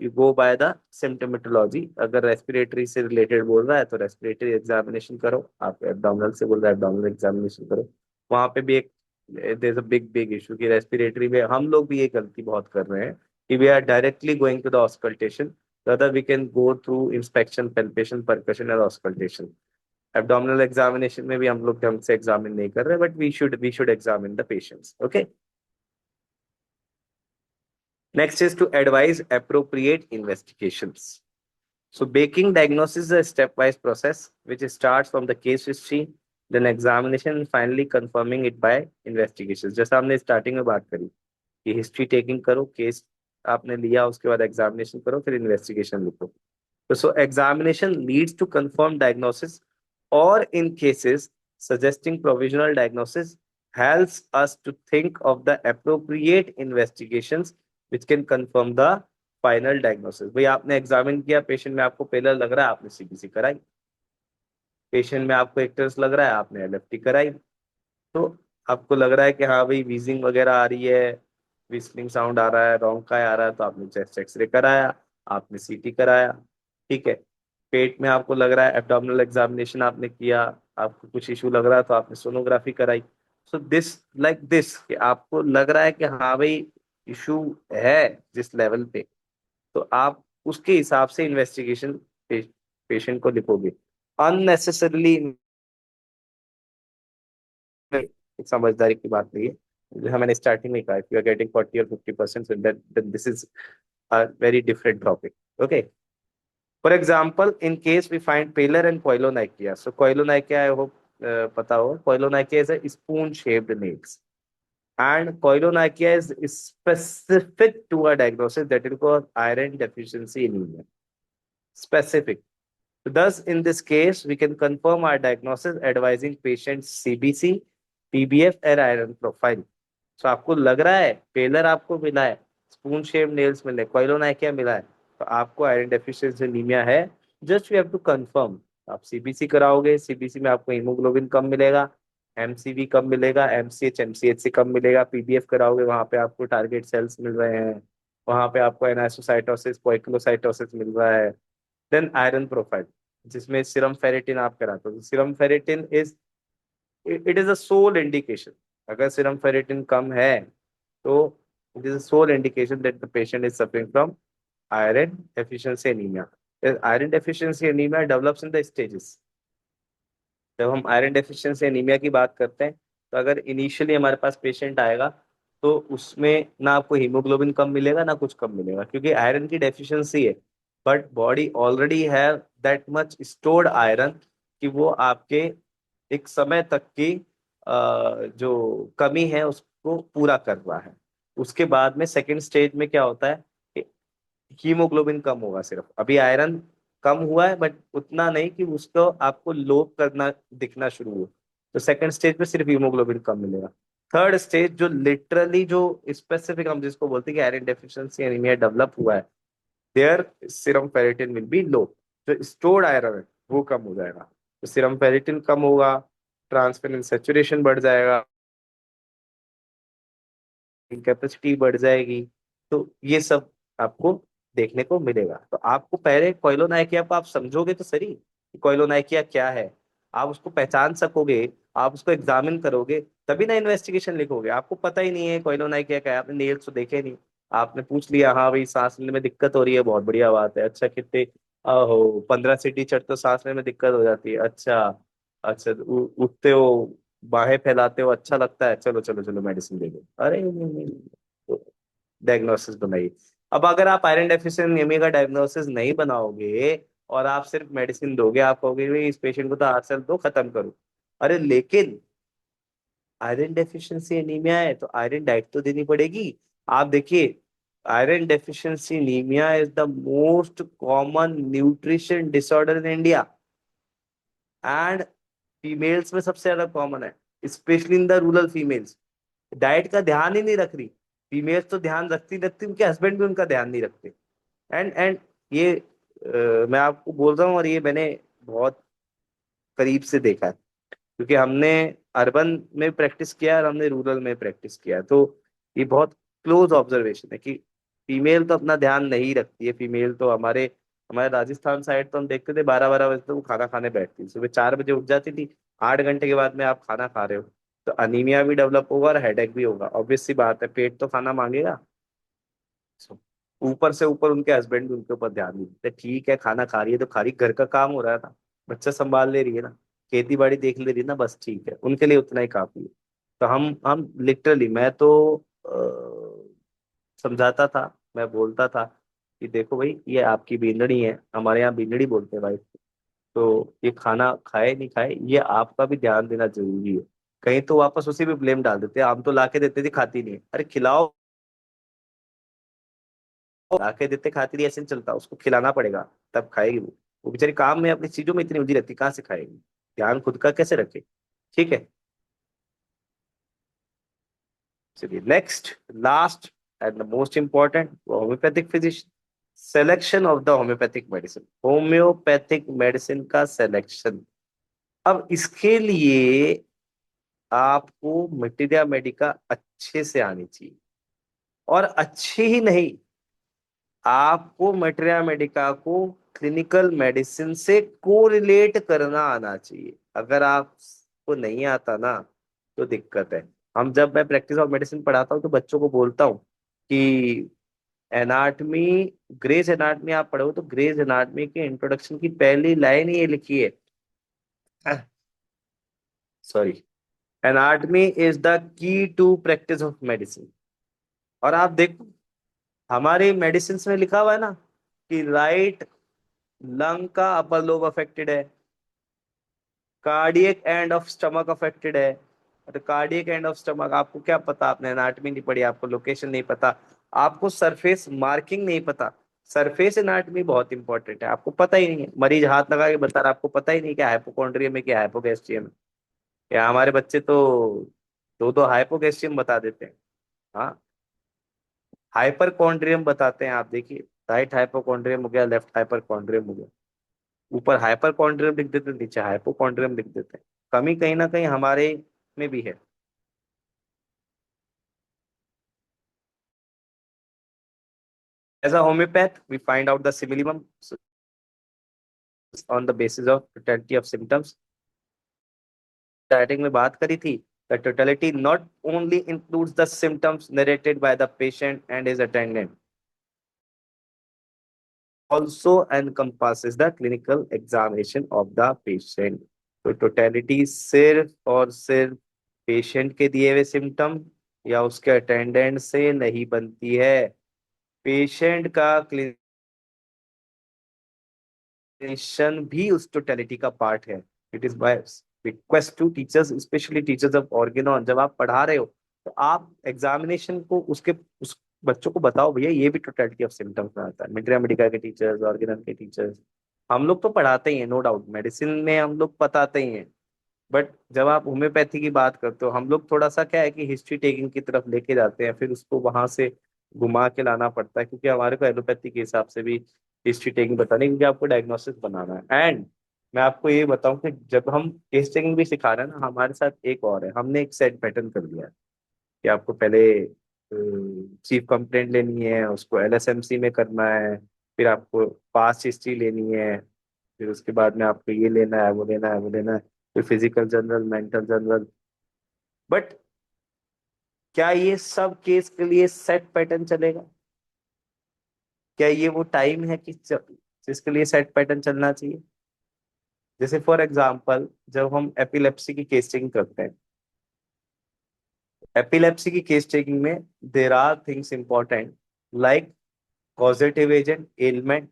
you go by the symptomatology. अगर रेस्पिरेटरी से रिलेटेड बोल रहा है तो रेस्पिरेटरी एग्जामिनेशन करो, आप एब्डोमिनल से बोल रहे हैं एब्डोमिनल एग्जामिनेशन करो। वहां पे भी एक there is a big big issue कि रेस्पिरेटरी में हम लोग भी ये गलती बहुत कर रहे हैं कि we are directly going to the auscultation, whether we can go through inspection, palpation, percussion और auscultation। एब्डोमिनल एग्जामिनेशन में भी हम लोग ढंग से एग्जामिन नहीं कर रहे, but we should examine the patients. Okay. Next is to advise appropriate investigations. So, baking diagnosis is a stepwise process which starts from the case history, then examination, and finally confirming it by investigations. जैसा हमने स्टार्टिंग में बात करी कि हिस्ट्री टेकिंग करो, केस आपने लिया, उसके बाद एग्जामिनेशन करो, फिर इन्वेस्टिगेशन लिखो। तो so examination leads to confirm diagnosis, और in cases suggesting provisional diagnosis helps us to think of the appropriate investigations which can confirm the final diagnosis. भाई आपने एग्जामिन किया, पेशेंट में आपको पेलर लग रहा है, आपने सीबीसी कराई। पेशेंट में आपको एक्टर्स लग रहा है, आपने एलएफटी कराई। तो आपको लग रहा है कि हाँ भाई वीजिंग वगैरह आ रही है, विस्लिंग साउंड आ रहा है, रोंका आ रहा है, तो आपने चेस्ट एक्सरे कराया, आपने सीटी कराया, ठीक है। पेट में आपको लग रहा है, एब्डोमिनल एग्जामिनेशन आपने किया, आपको कुछ इशू लग रहा है तो आपने सोनोग्राफी कराई। सो दिस लाइक दिस कि आपको लग रहा है कि हाँ भाई इशू है जिस लेवल पे, तो आप उसके हिसाब से इन्वेस्टिगेशन पेशेंट को लिखोगे। अननेसेसरली एक समझदारी की बात नहीं है, जैसा मैंने स्टार्टिंग में कहा, यू आर गेटिंग 40 और 50%, this is a very different topic. Okay, for example in case we find pallor and koilonychia. So koilonychia I hope पता हो, koilonychia is a spoon shaped nails, and koilonychia is specific to a diagnosis that is called iron deficiency anemia. Specific. Thus, in this case, we can confirm our diagnosis advising patients CBC, PBF and iron profile. So आपको लग रहा है पेलर आपको मिला है, स्पून शेप नेल्स मिले, कोइलोनाइकिया मिला है, तो आपको आयरन डेफिशिएंसी एनीमिया है। Just we have to confirm. आप सीबीसी कराओगे, सीबीसी में आपको हीमोग्लोबिन कम मिलेगा, एमसीवी कम मिलेगा, एमसीएच एमसीएच से कम मिलेगा, पीबीएफ कराओगे वहां पे आपको टारगेट सेल्स मिल रहे हैं, वहां पे आपको एनासोसाइटोसिस पोइकिलोसाइटोसिस मिल रहा है। देन आयरन प्रोफाइल, जिसमें सीरम फेरिटिन आप कराते हो, serum ferritin is, it is a sole indication. अगर सीरम फेरिटिन कम है तो it is a sole indication that the patient is suffering from iron deficiency anemia. Iron deficiency anemia develops in the stages. जब हम आयरन डेफिशिएंसी एनीमिया की बात करते हैं, तो अगर इनिशियली हमारे पास पेशेंट आएगा तो उसमें ना आपको हीमोग्लोबिन कम मिलेगा ना कुछ कम मिलेगा, क्योंकि आयरन की डेफिशिएंसी है। But body already have that much stored iron कि वो आपके एक समय तक की जो कमी है उसको पूरा कर रहा है। उसके बाद में सेकेंड स्टेज में क्या होता है कि हीमोग्लोबिन कम होगा, सिर्फ अभी आयरन कम हुआ है बट उतना नहीं कि उसको आपको लो करना दिखना शुरू हो। तो सेकंड स्टेज पे सिर्फ हीमोग्लोबिन कम मिलेगा। थर्ड स्टेज जो लिटरली जो स्पेसिफिक हम जिसको बोलते हैं कि आयरन डेफिशिएंसी एनीमिया डेवलप हुआ है, there serum ferritin will be low. जो स्टोर्ड आयरन है वो कम हो जाएगा, तो सीरम फेरिटिन कम होगा, ट्रांसफेरेंस सेचुरेशन बढ़ जाएगा, कैपेसिटी बढ़ जाएगी। तो ये सब आपको देखने को मिलेगा। तो आपको पहले कोइलोनाइकिया को आप समझोगे तो सही कि कोइलोनाइकिया क्या है, आप उसको पहचान सकोगे, आप उसको एग्जामिन करोगे, तभी ना इन्वेस्टिगेशन लिखोगे। आपको पता ही नहीं है कोइलोनाइकिया क्या है, आपने नेल्स तो देखे नहीं, आपने पूछ लिया हाँ भाई सांस लेने में दिक्कत हो रही है, बहुत बढ़िया बात है, अच्छा कितने, ओहो 15 सीटी चढ़ तो सांस लेने में दिक्कत हो जाती है, अच्छा अच्छा उठते हो बाहें फैलाते हो अच्छा लगता है, चलो चलो चलो मेडिसिन दे दो, अरे नहीं नहीं, तो डायग्नोसिस बनाइए। अब अगर आप आयरन डेफिशिएंसी एनीमिया का डायग्नोसिस नहीं बनाओगे और आप सिर्फ मेडिसिन दोगे, आप कहोगे भाई इस पेशेंट को तो आरसेल दो खत्म करो, अरे लेकिन आयरन डेफिशिएंसी एनीमिया है तो आयरन डाइट तो देनी पड़ेगी। आप देखिए, iron deficiency anaemia is the most common nutrition disorder in India, and females में सबसे ज्यादा कॉमन है, specially in the rural females. Diet का ध्यान ही नहीं रख रही फीमेल्स, तो ध्यान रखती रखती उनके हस्बैंड भी उनका ध्यान नहीं रखते। एंड ये मैं आपको बोल रहा हूँ, और ये मैंने बहुत करीब से देखा है, क्योंकि हमने अर्बन में प्रैक्टिस किया और हमने रूरल में प्रैक्टिस किया, तो ये बहुत क्लोज ऑब्जर्वेशन है कि फीमेल तो अपना ध्यान नहीं रखती है। फीमेल तो हमारे हमारे राजस्थान साइड तो हम देखते थे 12-12 बजे तो वो खाना खाने बैठती थी, सुबह 4 बजे उठ जाती थी, 8 घंटे के बाद में आप खाना खा रहे हो, तो अनीमिया भी डेवलप होगा और हेडेक भी होगा, ऑब्वियस सी बात है, पेट तो खाना मांगेगा। So, ऊपर से ऊपर उनके हस्बैंड भी उनके ऊपर ध्यान नहीं देते। ठीक है खाना खा रही है तो खा रही, घर का काम हो रहा है ना, बच्चा संभाल ले रही है ना, खेती बाड़ी देख ले रही है ना, बस ठीक है, उनके लिए उतना ही काफी है। तो हम लिटरली मैं तो समझाता था, मैं बोलता था कि देखो भाई ये आपकी बीनड़ी है, हमारे यहाँ बीनड़ी बोलते हैं भाई, तो ये खाना खाए नहीं खाए ये आपका भी ध्यान देना जरूरी है। कहीं तो वापस उसी पे ब्लेम डाल देते हैं, हम तो लाके देते थे खाती नहीं है, अरे खिलाओ, लाके देते खाती नहीं ऐसे नहीं चलता, उसको खिलाना पड़ेगा तब खाएगी वो बेचारी काम में अपनी चीजों में इतनी उलझी रहती, कहाँ से खाएगी, ध्यान खुद का कैसे रखे। ठीक है, चलिए next, last and the most important, homeopathic physician, selection of the homeopathic medicine, homeopathic medicine का सिलेक्शन। अब इसके लिए आपको मटेरिया मेडिका अच्छे से आनी चाहिए, और अच्छी ही नहीं, आपको मटेरिया मेडिका को क्लिनिकल मेडिसिन से कोरिलेट करना आना चाहिए। अगर आपको नहीं आता ना, तो दिक्कत है। जब मैं प्रैक्टिस ऑफ मेडिसिन पढ़ाता हूँ तो बच्चों को बोलता हूँ कि एनाटमी, ग्रेज एनाटमी आप पढ़ो तो ग्रेज एनाटमी के इंट्रोडक्शन की पहली लाइन ये लिखी है, sorry, anatomy is the key to practice of medicine. और आप देखो, हमारे मेडिसिन में लिखा हुआ है ना कि राइट लंग का अपर लोब अफेक्टेड है, cardiac end of stomach affected है। तो कार्डियक एंड ऑफ स्टमक आपको क्या पता, आपने एनाटमी नहीं पढ़ी, आपको लोकेशन नहीं पता, आपको सरफेस मार्किंग नहीं पता। सरफेस एनाटमी बहुत इंपॉर्टेंट है, आपको पता ही नहीं है, मरीज हाथ लगा के बता रहा है, आपको पता ही नहीं क्या हाइपोकॉन्ड्रियम है क्या हाइपोगैस्ट्रियम है। या हमारे बच्चे तो दो दो हाइपोगैस्ट्रियम बता देते हैं। हाँ, हाइपरकॉन्ड्रियम बताते हैं, आप देखिए, राइट हाइपोकॉन्ड्रियम हो गया, लेफ्ट हाइपरकॉन्ड्रियम हो गया, ऊपर हाइपरकॉन्ड्रियम लिख देते हैं, नीचे हाइपोकॉन्ड्रियम लिख देते हैं। कमी कहीं ना कहीं हमारे में भी है। As a homeopath, we find out the simillimum on the basis of totality of symptoms. Starting में बात करी थी, the totality not only includes the symptoms narrated by the patient and his attendant, also encompasses the clinical examination of the patient. तो टोटलिटी सिर्फ और सिर्फ पेशेंट के दिए हुए सिम्टम या उसके अटेंडेंट से नहीं बनती है। पेशेंट का क्लिनिशियन भी उस टोटलिटी का पार्ट है। It is by request to teachers, specially teachers of Organon, जब आप पढ़ा रहे हो तो आप एग्जामिनेशन को उसके उस बच्चों को बताओ, भैया ये भी टोटलिटी ऑफ सिम्टम्स में आता है। मिट्रिया मेडिका के टीचर्स, ऑर्गेनॉन के टीचर्स, हम लोग तो पढ़ाते ही हैं, नो डाउट, मेडिसिन में हम लोग बताते ही हैं। बट जब आप होम्योपैथी की बात करते हो, हम लोग थोड़ा सा क्या है कि हिस्ट्री टेकिंग की तरफ लेके जाते हैं, फिर उसको वहां से घुमा के लाना पड़ता है, क्योंकि हमारे को एलोपैथी के हिसाब से भी हिस्ट्री टेकिंग बतानी है, क्योंकि आपको डायग्नोसिस बनाना है। एंड मैं आपको ये बताऊं कि जब हम केस टेकिंग भी सिखा रहे हैं ना, हमारे साथ एक और है, हमने एक सेट पैटर्न कर दिया है कि आपको पहले चीफ कंप्लेंट लेनी है, उसको एलएसएमसी में करना है, फिर आपको पास्ट हिस्ट्री लेनी है, फिर उसके बाद में आपको ये लेना है, वो लेना है, वो लेना है, फिर physical general, mental general. But क्या ये सब केस के लिए सेट पैटर्न चलेगा? क्या ये वो टाइम है कि जिसके लिए सेट पैटर्न चलना चाहिए? जैसे फॉर एग्जांपल, जब हम एपिलेप्सी की केस टेकिंग करते हैं, एपिलेप्सी की केस टेकिंग में there are things important, like causative agent, element,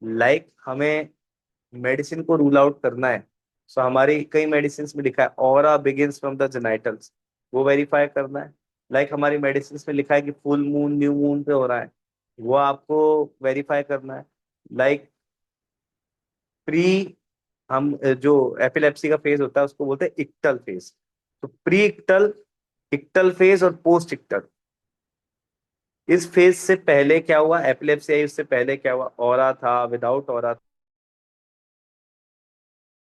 like हमें मेडिसिन को रूल आउट करना है। सो हमारी कई मेडिसिन में लिखा है aura begins from the genitals, वो वेरीफाई करना है। लाइक हमारी मेडिसिन में लिखा है कि फुल मून न्यू मून पे हो रहा है, वो आपको वेरीफाई करना है। लाइक प्री, हम जो एपिलेप्सी का फेज होता है उसको बोलते हैं इक्टल फेज। तो प्री इक्टल, इक्टल फेज और पोस्ट इक्टल, इस फेज से पहले क्या हुआ, एपिलेप्सी आई उससे पहले क्या हुआ, ऑरा था, विदाउट ऑरा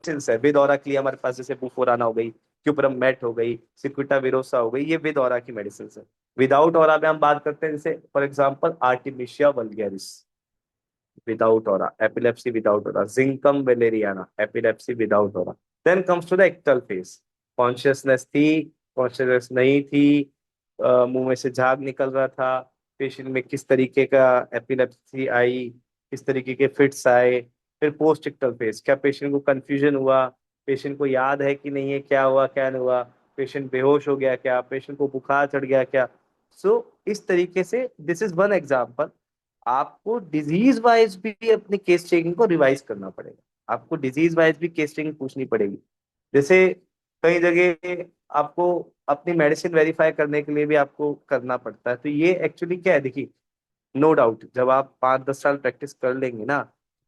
है, विद ऑरा के लिए हमारे पास जैसे बुफोराना हो गई, क्यूपरम मेट हो गई, सिक्विटा विरोसा हो गई, ये विद ऑरा की मेडिसिन है। विदाउट ऑरा में हम बात करते हैं, जैसे for example artemisia vulgaris, without aura, epilepsy without aura, zincum valeriana, epilepsy without aura. Then comes to the ictal phase, consciousness थी, कॉन्शियसनेस नहीं थी, मुंह में से झाग निकल रहा था, पेशेंट में किस तरीके का एपिलेप्सी आई, किस तरीके के फिट्स आए। फिर पोस्ट इक्टल फेज, क्या पेशेंट को कंफ्यूजन हुआ, पेशेंट को याद है कि नहीं है क्या हुआ क्या नहीं हुआ, पेशेंट बेहोश हो गया क्या, पेशेंट को बुखार चढ़ गया क्या। सो इस तरीके से, दिस इज वन एग्जाम्पल। आपको डिजीज वाइज भी अपनी केस चेकिंग को रिवाइज करना पड़ेगा, आपको डिजीज वाइज भी केस चेकिंग पूछनी पड़ेगी। जैसे कई जगह आपको अपनी मेडिसिन वेरीफाई करने के लिए भी आपको करना पड़ता है। तो ये एक्चुअली क्या है, देखिए, नो डाउट जब आप 5-10 साल प्रैक्टिस कर लेंगे ना,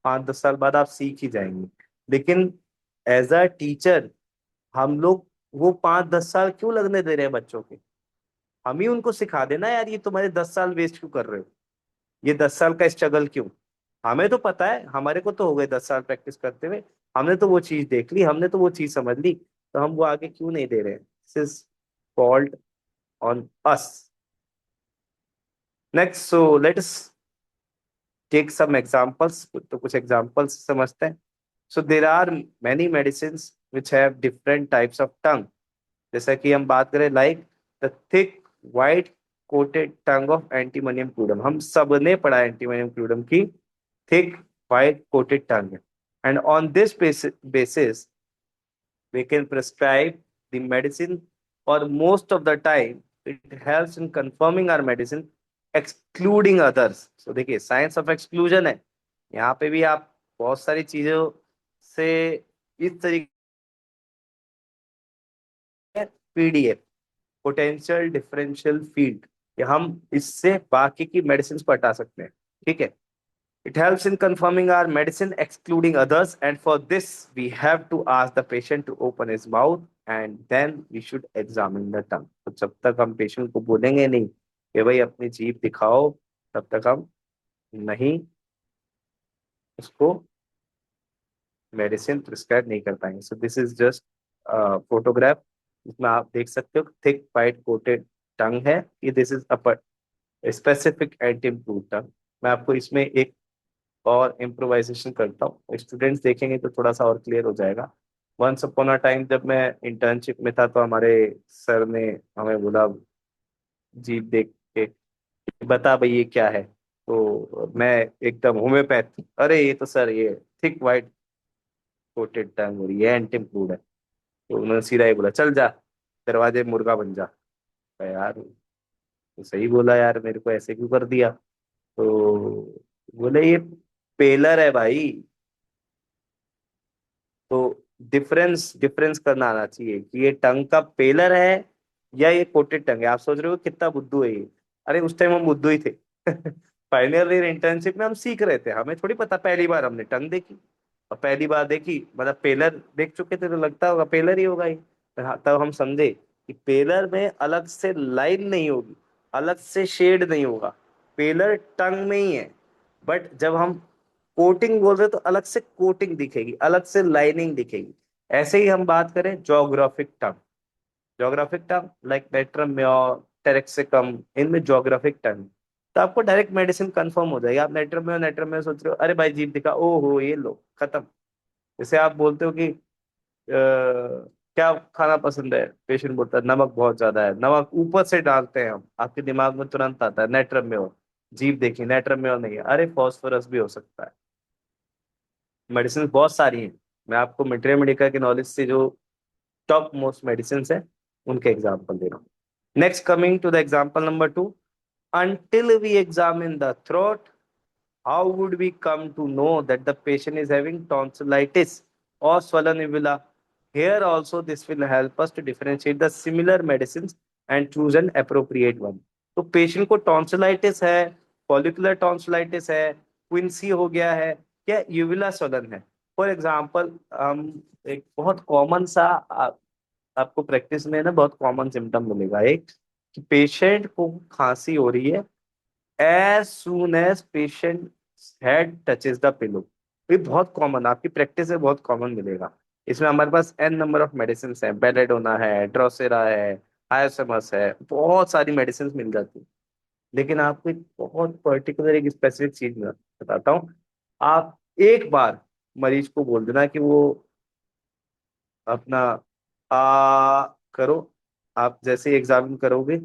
5-10 साल बाद आप सीख ही जाएंगे। लेकिन एज अ टीचर, हम लोग वो 5-10 साल क्यों लगने दे रहे हैं बच्चों के? हम ही उनको सिखा देना, यार ये तुम्हारे 10 साल वेस्ट क्यों कर रहे हो, ये 10 साल का स्ट्रगल क्यों? हमें तो पता है, हमारे को तो हो गए 10 साल प्रैक्टिस करते हुए, हमने तो वो चीज देख ली, हमने तो वो चीज समझ ली। तो हम वो आगे क्यों नहीं दे रहे हैं? This is fault on us. Next, so let us take some examples, तो कुछ एग्जांपल्स समझते हैं। So there are many medicine which have different types of tongue. जैसा कि हम बात करें, like the thick white coated tongue of antimonium crudum. हम सबने पढ़ा एंटीमोनियम क्लूडम की थिक वाइट कोटेड टंग है। And on this basis we can prescribe the medicine, or most of the time it helps in confirming our medicine excluding others. So देखिए, साइंस ऑफ एक्सक्लूजन है यहाँ पे भी। आप बहुत सारी चीजों से इस तरीके, पीडीएफ, पोटेंशियल डिफरेंशियल फील्ड, कि हम इससे बाकी की मेडिसिन को हटा सकते हैं। ठीक है। It helps in confirming our medicine, excluding others, and for this, we have to ask the patient to open his mouth and then we should examine the tongue. तो जब तक हम पेशेंट को बोलेंगे नहीं कि भाई अपनी जीभ दिखाओ, तब तक हम नहीं उसको मेडिसिन प्रिस्क्राइब नहीं कर पाएंगे। So this is just photograph, इसमें आप देख सकते हो थिक वाइट कोटेड टंग है। ये this is a specific anti improve tongue. मैं आपको इसमें एक और इम्प्रोवाइजेशन करता हूँ, स्टूडेंट्स देखेंगे तो थोड़ा सा और क्लियर हो जाएगा। वंस अपॉन अ टाइम जब मैं इंटर्नशिप में था तो हमारे सर ने हमें बोला, जीप देख के, बता भाई ये क्या है। तो मैं एकदम होम्योपैथ, अरे ये तो सर ये थिक वाइट कोटेड टंग हो रही है, एंटी इम्प्रूव है। तो उन्होंने सीधा ही बोला, चल जा दरवाजे मुर्गा बन जा। मैं, यार तो सही बोला यार, मेरे को ऐसे क्यों कर दिया? तो बोले ये पेलर है भाई। तो डिफरेंस डिफरेंस करना आना चाहिए कि ये टंग का पेलर है या ये कोटेड टंग है। आप सोच रहे हो कितना बुद्धू है ये? अरे उस टाइम हम बुद्धू ही थे। फाइनल ईयर इंटर्नशिप में हम सीख रहे थे, हमें थोड़ी पता। पहली बार हमने टंग देखी और पहली बार देखी, मतलब पेलर देख चुके थे तो लगता होगा पेलर ही होगा ये। तब हम समझे कि पेलर में अलग से लाइन नहीं होगी, अलग से शेड नहीं होगा, पेलर टंग में ही है। बट जब हम कोटिंग बोल रहे तो अलग से कोटिंग दिखेगी, अलग से लाइनिंग दिखेगी। ऐसे ही हम बात करें geographic term, geographic term like natrum mur, taraxacum, इनमें जोग्राफिक टर्म। तो आपको डायरेक्ट मेडिसिन कंफर्म हो जाएगी। आप नेट्रम म्योर सोच रहे हो, अरे भाई जीभ दिखा, ओहो ये लो खत्म। जैसे आप बोलते हो कि क्या खाना पसंद है, पेशेंट बोलता है नमक बहुत ज्यादा है, नमक ऊपर से डालते हैं हम, आपके दिमाग में तुरंत आता है नेट्रम म्योर। जीभ देखिए, नेट्रम म्योर नहीं है, अरे फास्फोरस भी हो सकता है। मेडिसिन बहुत सारी हैं। मैं आपको मटेरियल मेडिका के नॉलेज से जो टॉप मोस्ट मेडिसिन है उनके एग्जाम्पल दे रहा हूँ। Next, coming to the example number 2, until we examine the throat, how would we come to know that the patient is having tonsillitis or swollen uvula? Here also this will help us to differentiate the similar medicines and choose an appropriate one. तो पेशेंट को टॉन्सिलाइटिस है, फॉलिकुलर टॉन्सिलाइटिस है, क्विंसी हो गया है, या यूविला स्वलन है। फॉर एग्जाम्पल, हम एक बहुत कॉमन सा आपको प्रैक्टिस में ना बहुत कॉमन सिम्टम मिलेगा एक, कि पेशेंट को खांसी हो रही है as soon as patient head touches the pillow. ये बहुत कॉमन, आपकी प्रैक्टिस में बहुत कॉमन मिलेगा। इसमें हमारे पास एन नंबर ऑफ मेडिसिन है, बेलेडोना है, ड्रोसेरा है, हायोसमस है, बहुत सारी मेडिसिन मिल जाती है। लेकिन आपको एक बहुत पर्टिकुलर एक स्पेसिफिक चीज मैं बताता हूँ। आप एक बार मरीज को बोल देना कि वो अपना आ करो। आप जैसे एग्जामिन करोगे,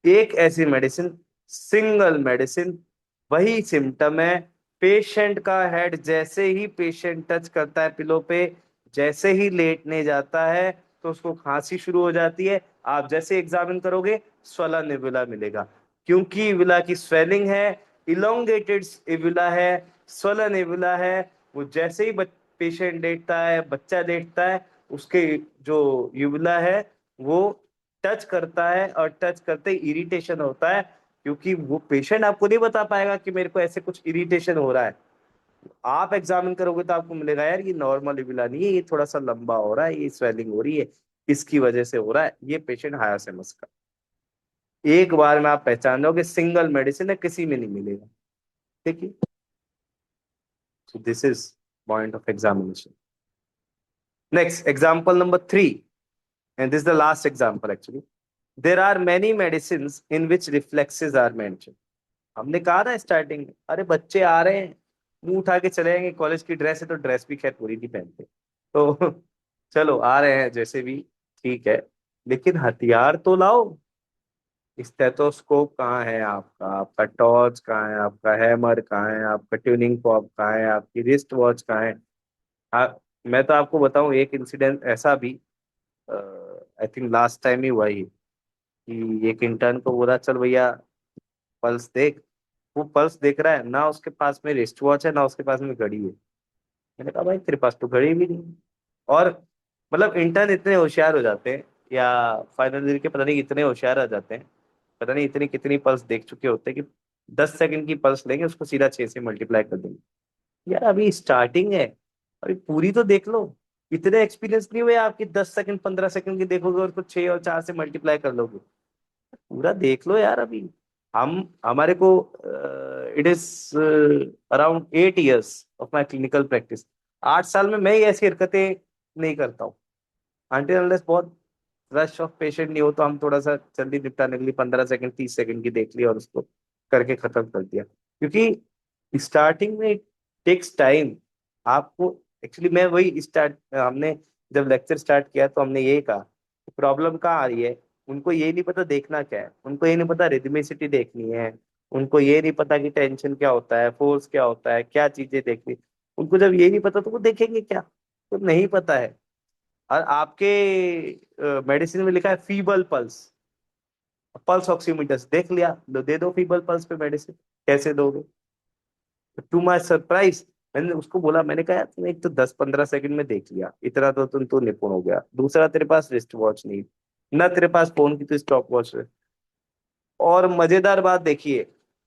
एक ऐसी मेडिसिन, सिंगल मेडिसिन, वही सिम्टम है। पेशेंट का हेड जैसे ही पेशेंट टच करता है पिलो पे, जैसे ही लेटने जाता है तो उसको खांसी शुरू हो जाती है। आप जैसे एग्जामिन करोगे, स्वला निबुला मिलेगा, क्योंकि इविला की स्वेलिंग है, इलोंगेटेड इविला है, स्वला निबुला है। वो जैसे ही पेशेंट लेटता है, बच्चा लेटता है, उसके जो युवला है वो टच करता है, और टच करते ही इरिटेशन होता है। क्योंकि वो पेशेंट आपको नहीं बता पाएगा कि मेरे को ऐसे कुछ इरिटेशन हो रहा है। आप एग्जामिन करोगे तो आपको मिलेगा, यार ये नॉर्मल युवला नहीं है, ये थोड़ा सा लंबा हो रहा है, ये स्वेलिंग हो रही है, इसकी वजह से हो रहा है, ये पेशेंट हायासेमस का। एक बार में आप पहचान जाओगे, सिंगल मेडिसिन है, किसी में नहीं मिलेगा। ठीक है। So this is point of examination. Next, example number 3, and this is the last example actually. There are many medicines in which reflexes are mentioned. हमने कहा ना स्टार्टिंग में, अरे बच्चे आ रहे हैं, मुंह उठा के चले जाएंगे, कॉलेज की ड्रेस है तो ड्रेस भी खैर पूरी नहीं पहनते, तो चलो आ रहे हैं जैसे भी, ठीक है, लेकिन हथियार तो लाओ। स्टेथोस्कोप कहाँ है आपका, आपका टॉर्च कहाँ है, आपका हैमर कहाँ है, आपका ट्यूनिंग फॉर्क कहाँ है, आपकी रिस्ट वॉच कहाँ है। मैं तो आपको बताऊं एक इंसिडेंट ऐसा भी, आई थिंक लास्ट टाइम ही हुआ ही, कि एक इंटर्न को बोला चल भैया पल्स देख। वो पल्स देख रहा है ना, उसके पास में रिस्ट वॉच है ना उसके पास में घड़ी है। मैंने कहा भाई तेरे पास तो घड़ी भी नहीं। और मतलब इंटर्न इतने होशियार हो जाते हैं, या फाइनल ईयर के पता नहीं इतने होशियार आ जाते हैं, पता नहीं इतनी कितनी पल्स देख चुके होते हैं कि 10 सेकंड की पल्स लेंगे उसको सीधा 6 से मल्टीप्लाई कर देंगे। यार अभी स्टार्टिंग है, अभी पूरी तो देख लो। इतने एक्सपीरियंस नहीं हुए आपकी, 10 सेकंड 15 सेकंड की देखोगे और उसको 6 और 4 से मल्टीप्लाई कर लोगे। पूरा देख लो यार अभी। हम हमारे को it is around 8 years of my clinical practice. 8 साल में मैं ही ऐसी हरकतें नहीं करता हूँ, अनटिल अनलेस बहुत रश ऑफ पेशेंट नहीं हो तो हम थोड़ा सा जल्दी निपटाने के लिए 15 सेकंड 30 सेकंड की देख लिया और उसको करके खत्म कर दिया। क्योंकि स्टार्टिंग में टेक्स टाइम आपको। एक्चुअली मैं वही स्टार्ट, हमने जब लेक्चर स्टार्ट किया तो हमने यही कहा, प्रॉब्लम कहाँ आ रही है। उनको ये नहीं पता देखना क्या है, उनको ये नहीं पता रिदमिसिटी देखनी है, उनको ये नहीं पता कि टेंशन क्या होता है, फोर्स क्या होता है, क्या चीजें देखनी। उनको जब ये नहीं पता तो वो देखेंगे क्या, तो नहीं पता है। और आपके मेडिसिन में लिखा है फीबल पल्स, पल्स ऑक्सीमीटर देख लिया, दे दो फीबल पल्स पे मेडिसिन। कैसे दोगे? टू माई सरप्राइज मैंने उसको बोला, मैंने कहा यार तूने एक तो 10 15 सेकंड में देख लिया, इतना तो तुम तो निपुण हो गया, दूसरा तेरे पास रिस्ट वॉच नहीं, ना तेरे पास फोन की तो स्टॉप वॉच है। और मजेदार बात देखिए,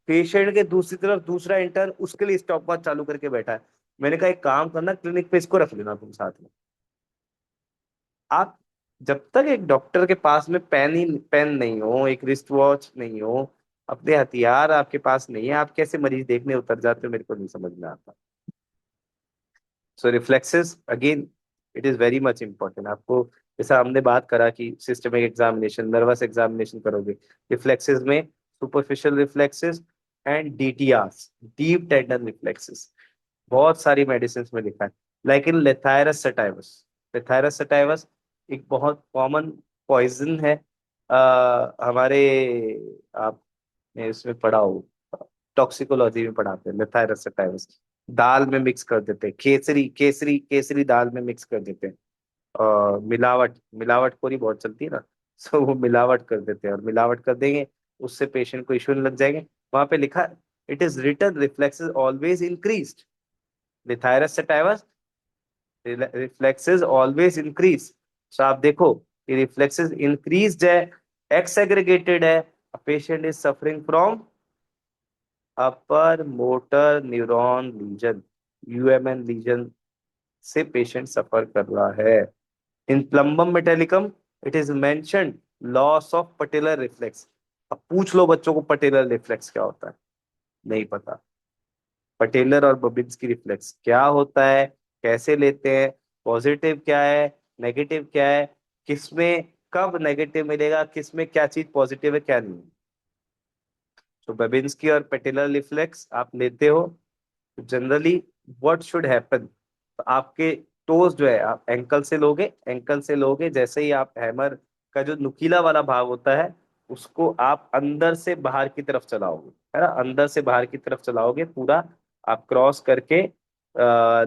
पेशेंट के दूसरी तरफ दूसरा इंटर्न उसके लिए स्टॉप वॉच चालू करके बैठा है। मैंने कहा एक काम करना, क्लिनिक पे इसको रख लेना तुम साथ में। आप जब तक एक डॉक्टर के पास में पेन नहीं हो, एक रिस्ट वॉच नहीं हो, अपने हथियार आपके पास नहीं है, आप कैसे मरीज देखने उतर जाते हो, मेरे को नहीं समझ में आता। So reflexes again, it is very much important आपको। जैसा हमने बात करा कि सिस्टमिक एग्जामिनेशन, नर्वस एग्जामिनेशन करोगे, रिफ्लेक्सेस में superficial reflexes and DTRs, deep tendon reflexes, बहुत सारी मेडिसिन में लिखा है। Like in lathyrus sativus, lathyrus sativus एक बहुत कॉमन पॉइजन है। हमारे, आपने इसमें पढ़ा हो, टॉक्सिकोलॉजी में पढ़ाते हैं लेथायरस सटाइवस। दाल में मिक्स कर देते हैं, केसरी केसरी केसरी दाल में मिक्स कर देते हैं। मिलावट मिलावटखोरी बहुत चलती है ना, सो वो मिलावट कर देते हैं, और मिलावट कर देंगे उससे पेशेंट को इश्यू लग जाएंगे। वहां पे लिखा, it is written reflexes always increased, lathyrus sativus reflexes always increase. सो आप देखो कि रिफ्लेक्सेस इंक्रीज्ड है, एक्स एग्रीगेटेड है, patient is suffering from upper motor neuron lesion, UMN lesion से पेशेंट सफर कर रहा है। In plumbum metallicum it is mentioned loss of patellar reflex. अब पूछ लो बच्चों को पटेलर रिफ्लेक्स क्या होता है, नहीं पता। पटेलर और बबिन्स की रिफ्लेक्स क्या होता है, कैसे लेते हैं, पॉजिटिव क्या है, नेगेटिव क्या है, किसमें कब नेगेटिव मिलेगा, किसमें क्या चीज पॉजिटिव है क्या नहीं। तो बेबिन्स्की और पेटेलर रिफ्लेक्स आप लेते हो, जनरली व्हाट शुड हैपन, आपके टोज जो है आप एंकल से लोगे, एंकल से लोगे, जैसे ही आप हैमर का जो नुकीला वाला भाग होता है उसको आप अंदर से बाहर की तरफ चलाओगे, है ना, अंदर से बाहर की तरफ चलाओगे पूरा, आप क्रॉस करके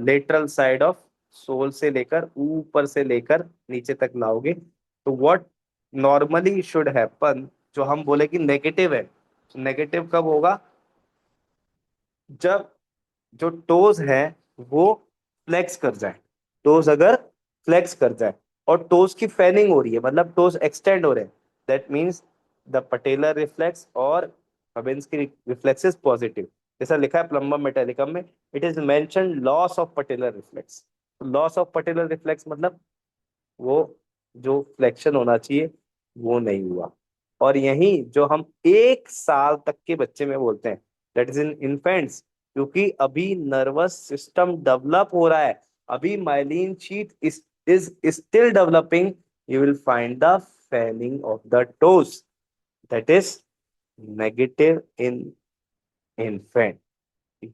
लेटरल साइड ऑफ सोल से लेकर ऊपर से लेकर नीचे तक लाओगे। तो व्हाट नॉर्मली शुड हैपन, जो हम बोले कि नेगेटिव है, नेगेटिव कब होगा, जब जो टोज है वो फ्लेक्स कर जाए, टोज अगर फ्लेक्स कर जाए और टोज की फैनिंग हो रही है, मतलब टोज एक्सटेंड हो रहे हैं, that means the patellar reflex और हबिन्स्की रिफ्लेक्स इज पॉजिटिव। जैसा लिखा है प्लम्बम मेटालिकम में, it is mention loss of patellar reflex. Loss of patellar reflex मतलब वो जो फ्लेक्शन होना चाहिए वो नहीं हुआ। और यही जो हम 1 साल तक के बच्चे में बोलते हैं, दैट इज इन इन्फेंट्स, क्योंकि अभी नर्वस सिस्टम डेवलप हो रहा है, अभी myelin sheath is still developing, you will find the fanning of the toes, that is negative in infant.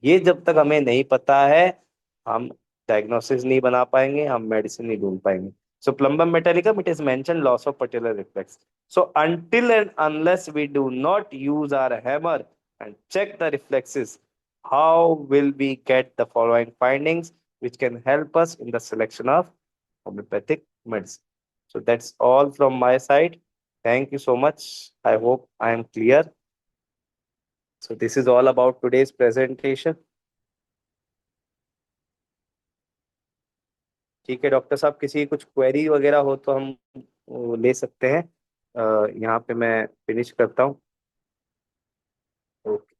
ये जब तक हमें नहीं पता है, हम डायग्नोसिस नहीं बना पाएंगे, हम मेडिसिन नहीं ढूंढ पाएंगे. So plumbum metallicum, it is mentioned loss of patellar reflex. So until and unless we do not use our hammer and check the reflexes, how will we get the following findings which can help us in the selection of homeopathic medicine? So that's all from my side. Thank you so much. I hope I am clear. So this is all about today's presentation. ठीक है डॉक्टर साहब, किसी की कुछ क्वेरी वगैरह हो तो हम वो ले सकते हैं. यहाँ पे मैं फिनिश करता हूँ. Okay.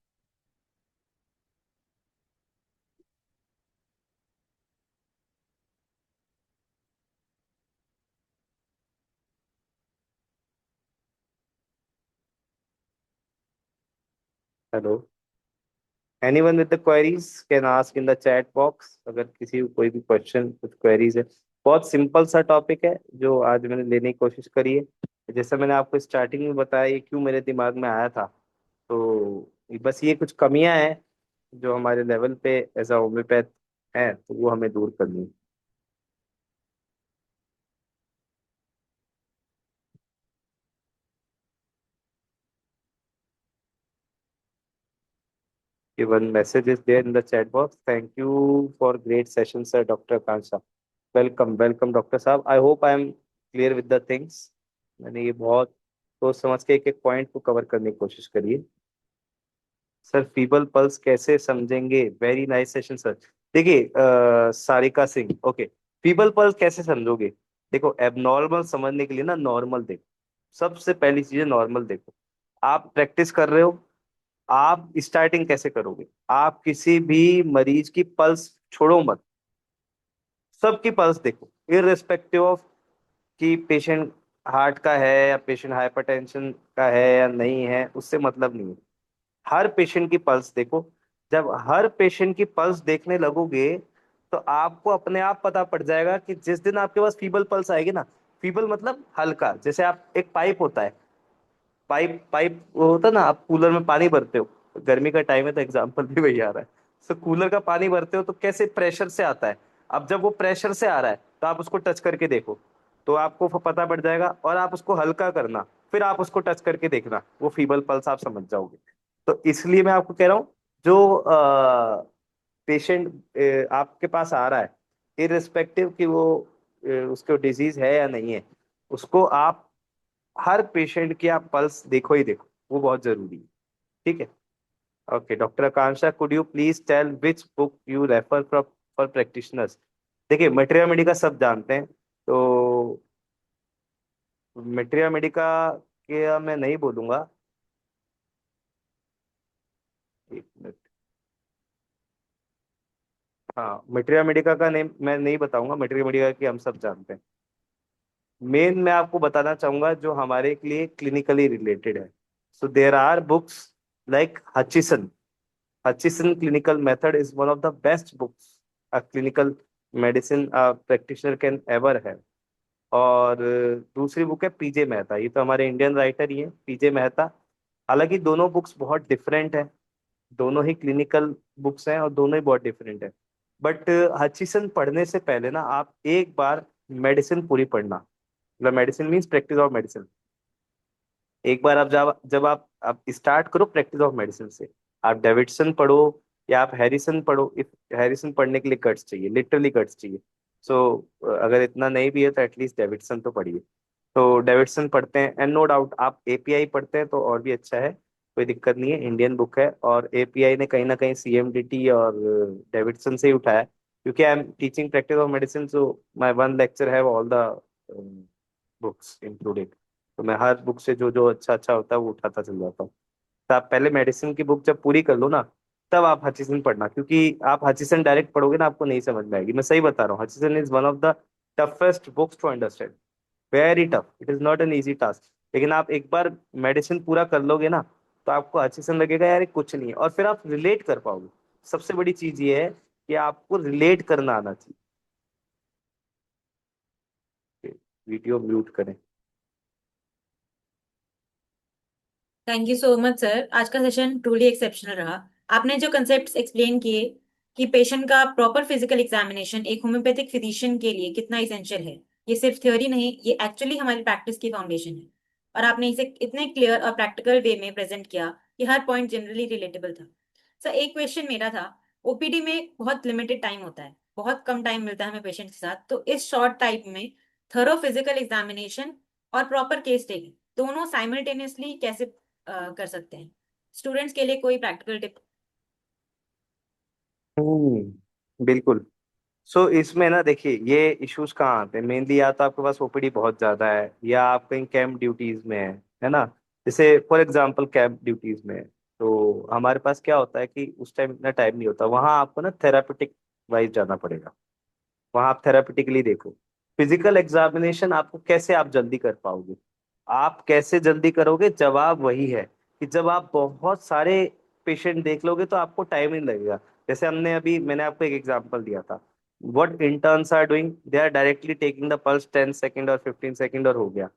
Hello. Anyone with the queries can ask in the chat box. अगर किसी को कोई भी क्वेश्चन, कुछ क्वेरीज है. बहुत सिंपल सा टॉपिक है जो आज मैंने लेने की कोशिश करी है. जैसा मैंने आपको स्टार्टिंग में बताया, ये क्यों मेरे दिमाग में आया था, तो बस ये कुछ कमियां हैं जो हमारे लेवल पे एज अ होम्योपैथ है, तो वो हमें दूर करनी है. One message is there in the chat box. Thank you for great session, sir. Dr. Kansha. Welcome, welcome, Dr. साहब. I hope I am clear with the things. मैंने ये बहुत सोच समझ के एक एक पॉइंट को कवर करने की कोशिश करी है. सर फीबल पल्स कैसे समझेंगे? Very nice session sir. देखिए Sarika Singh, okay. Feeble pulse कैसे समझोगे? देखो, एबनॉर्मल समझने के लिए ना नॉर्मल देखो. सबसे पहली चीज है नॉर्मल देखो. आप प्रैक्टिस कर रहे हो, आप स्टार्टिंग कैसे करोगे? आप किसी भी मरीज की पल्स छोड़ो मत, सबकी पल्स देखो, इररिस्पेक्टिव ऑफ कि पेशेंट हार्ट का है या पेशेंट हाइपरटेंशन का है या नहीं है, उससे मतलब नहीं है. हर पेशेंट की पल्स देखो. जब हर पेशेंट की पल्स देखने लगोगे तो आपको अपने आप पता पड़ जाएगा कि जिस दिन आपके पास फीबल पल्स आएगी ना, फीबल मतलब हल्का, जैसे आप एक पाइप होता है, पाइप पाइप वो होता है ना, आप कूलर में पानी भरते हो, गर्मी का टाइम है तो एग्जाम्पल भी वही आ रहा है. तो कूलर का पानी भरते हो तो कैसे प्रेशर से आता है. अब जब वो प्रेशर से आ रहा है तो आप उसको टच करके देखो, तो आपको पता पड़ जाएगा. और आप उसको हल्का करना, फिर आप उसको टच करके देखना, वो फीबल पल्स आप समझ जाओगे. तो इसलिए मैं आपको कह रहा हूँ, जो पेशेंट आपके पास आ रहा है, इररिस्पेक्टिव कि वो उसको डिजीज है या नहीं है, उसको आप हर पेशेंट की आप पल्स देखो ही देखो, वो बहुत जरूरी है. ठीक है. Okay doctor Akanksha, could you please tell which book you refer for practitioners? देखिए मटेरिया मेडिका सब जानते हैं, तो मटेरिया मेडिका के मैं नहीं बोलूंगा. एक मिनट. हाँ, मटेरिया मेडिका का नेम मैं नहीं बताऊंगा, मटेरिया मेडिका की हम सब जानते हैं. मेन मैं आपको बताना चाहूंगा जो हमारे के लिए क्लिनिकली रिलेटेड है. So there are books like Hutchison. Hutchison clinical method is one of the best books a clinical medicine practitioner can ever have. और दूसरी बुक है पीजे मेहता. ये तो हमारे इंडियन राइटर ही है, पीजे मेहता. हालांकि दोनों बुक्स बहुत डिफरेंट हैं, दोनों ही क्लिनिकल बुक्स हैं और दोनों ही बहुत डिफरेंट है. बट हचिसन पढ़ने से पहले ना आप एक बार मेडिसिन पूरी पढ़ना. मतलब medicine means practice of medicine. एक बार आप जब आप स्टार्ट करो प्रैक्टिस ऑफ मेडिसिन से, आप डेविडसन पढ़ो या आप हैरिसन पढ़ो. इफ हैरिसन पढ़ने के लिए गट्स चाहिए, लिटरली गट्स चाहिए. सो अगर इतना नहीं भी है तो एटलीस्ट डेविडसन तो पढ़िए. तो डेविडसन पढ़ते हैं, एंड नो डाउट आप एपीआई पढ़ते हैं तो और भी अच्छा है, कोई दिक्कत नहीं है. इंडियन बुक है और एपीआई ने कहीं ना कहीं सीएमडीटी और डेविडसन से ही उठाया, क्योंकि I am teaching practice of medicine, so my one lecture have all the books included. तो मैं हर बुक से जो जो अच्छा अच्छा होता है वो उठाता चल जाता हूँ. तो आप पहले मेडिसिन की बुक जब पूरी कर लो ना, तब आप हचिसन पढ़ना, क्योंकि आप हचिसन डायरेक्ट पढ़ोगे ना आपको नहीं समझ में आएगी. मैं सही बता रहा हूँ, Hutchison is one of the toughest books to understand. Very tough, it is not an easy task. लेकिन आप एक बार मेडिसिन पूरा कर लोगे ना, तो आपको हचिसन लगेगा यार ये कुछ नहीं है, और फिर आप रिलेट कर पाओगे. सबसे बड़ी चीज ये है कि आपको रिलेट करना आना चाहिए. वीडियो म्यूट करें। Thank you so much sir, आज का सेशन ट्रूली एक्सेप्शनल रहा। आपने जो कंसेप्ट्स एक्सप्लेन किए कि पेशेंट का प्रॉपर फिजिकल एग्जामिनेशन एक होम्योपैथिक फिजिशियन के लिए कितना इसेंशियल है, ये सिर्फ थ्योरी नहीं, ये एक्चुअली हमारी प्रैक्टिस की फाउंडेशन है। और आपने इसे इतने क्लियर और प्रैक्टिकल वे में प्रेजेंट किया कि हर पॉइंट जनरली रिलेटेबल था। सर एक क्वेश्चन मेरा था, ओपीडी में बहुत लिमिटेड टाइम होता है, बहुत कम टाइम मिलता है हमें पेशेंट के साथ, तो इस शॉर्ट टाइम में थरो फिजिकल एग्जामिनेशन और प्रॉपर केस टेकिंग दोनों साइमल्टेनियसली कैसे कर सकते हैं? स्टूडेंट्स के लिए कोई प्रैक्टिकल टिप? बिल्कुल। सो इसमें ना देखिए, ये इश्यूज कहाँ आते हैं मेनली, या तो आपके पास ओपीडी बहुत ज्यादा है, या आप कहीं कैंप ड्यूटीज में है ना। जैसे फॉर एग्जांपल कैंप ड्यूटीज में है, तो हमारे पास क्या होता है कि उस टाइम इतना टाइम नहीं होता, वहां आपको ना थेरापेटिक वाइज जाना पड़ेगा। वहां आप थेरापेटिकली देखो। फिजिकल एग्जामिनेशन आपको कैसे आप जल्दी कर पाओगे, आप कैसे जल्दी करोगे, जवाब वही है कि जब आप बहुत सारे पेशेंट देख लोगे तो आपको टाइम नहीं लगेगा। जैसे मैंने आपको एक एग्जांपल दिया था, what interns are doing, they are directly taking the pulse 10 second और 15 सेकेंड और हो गया।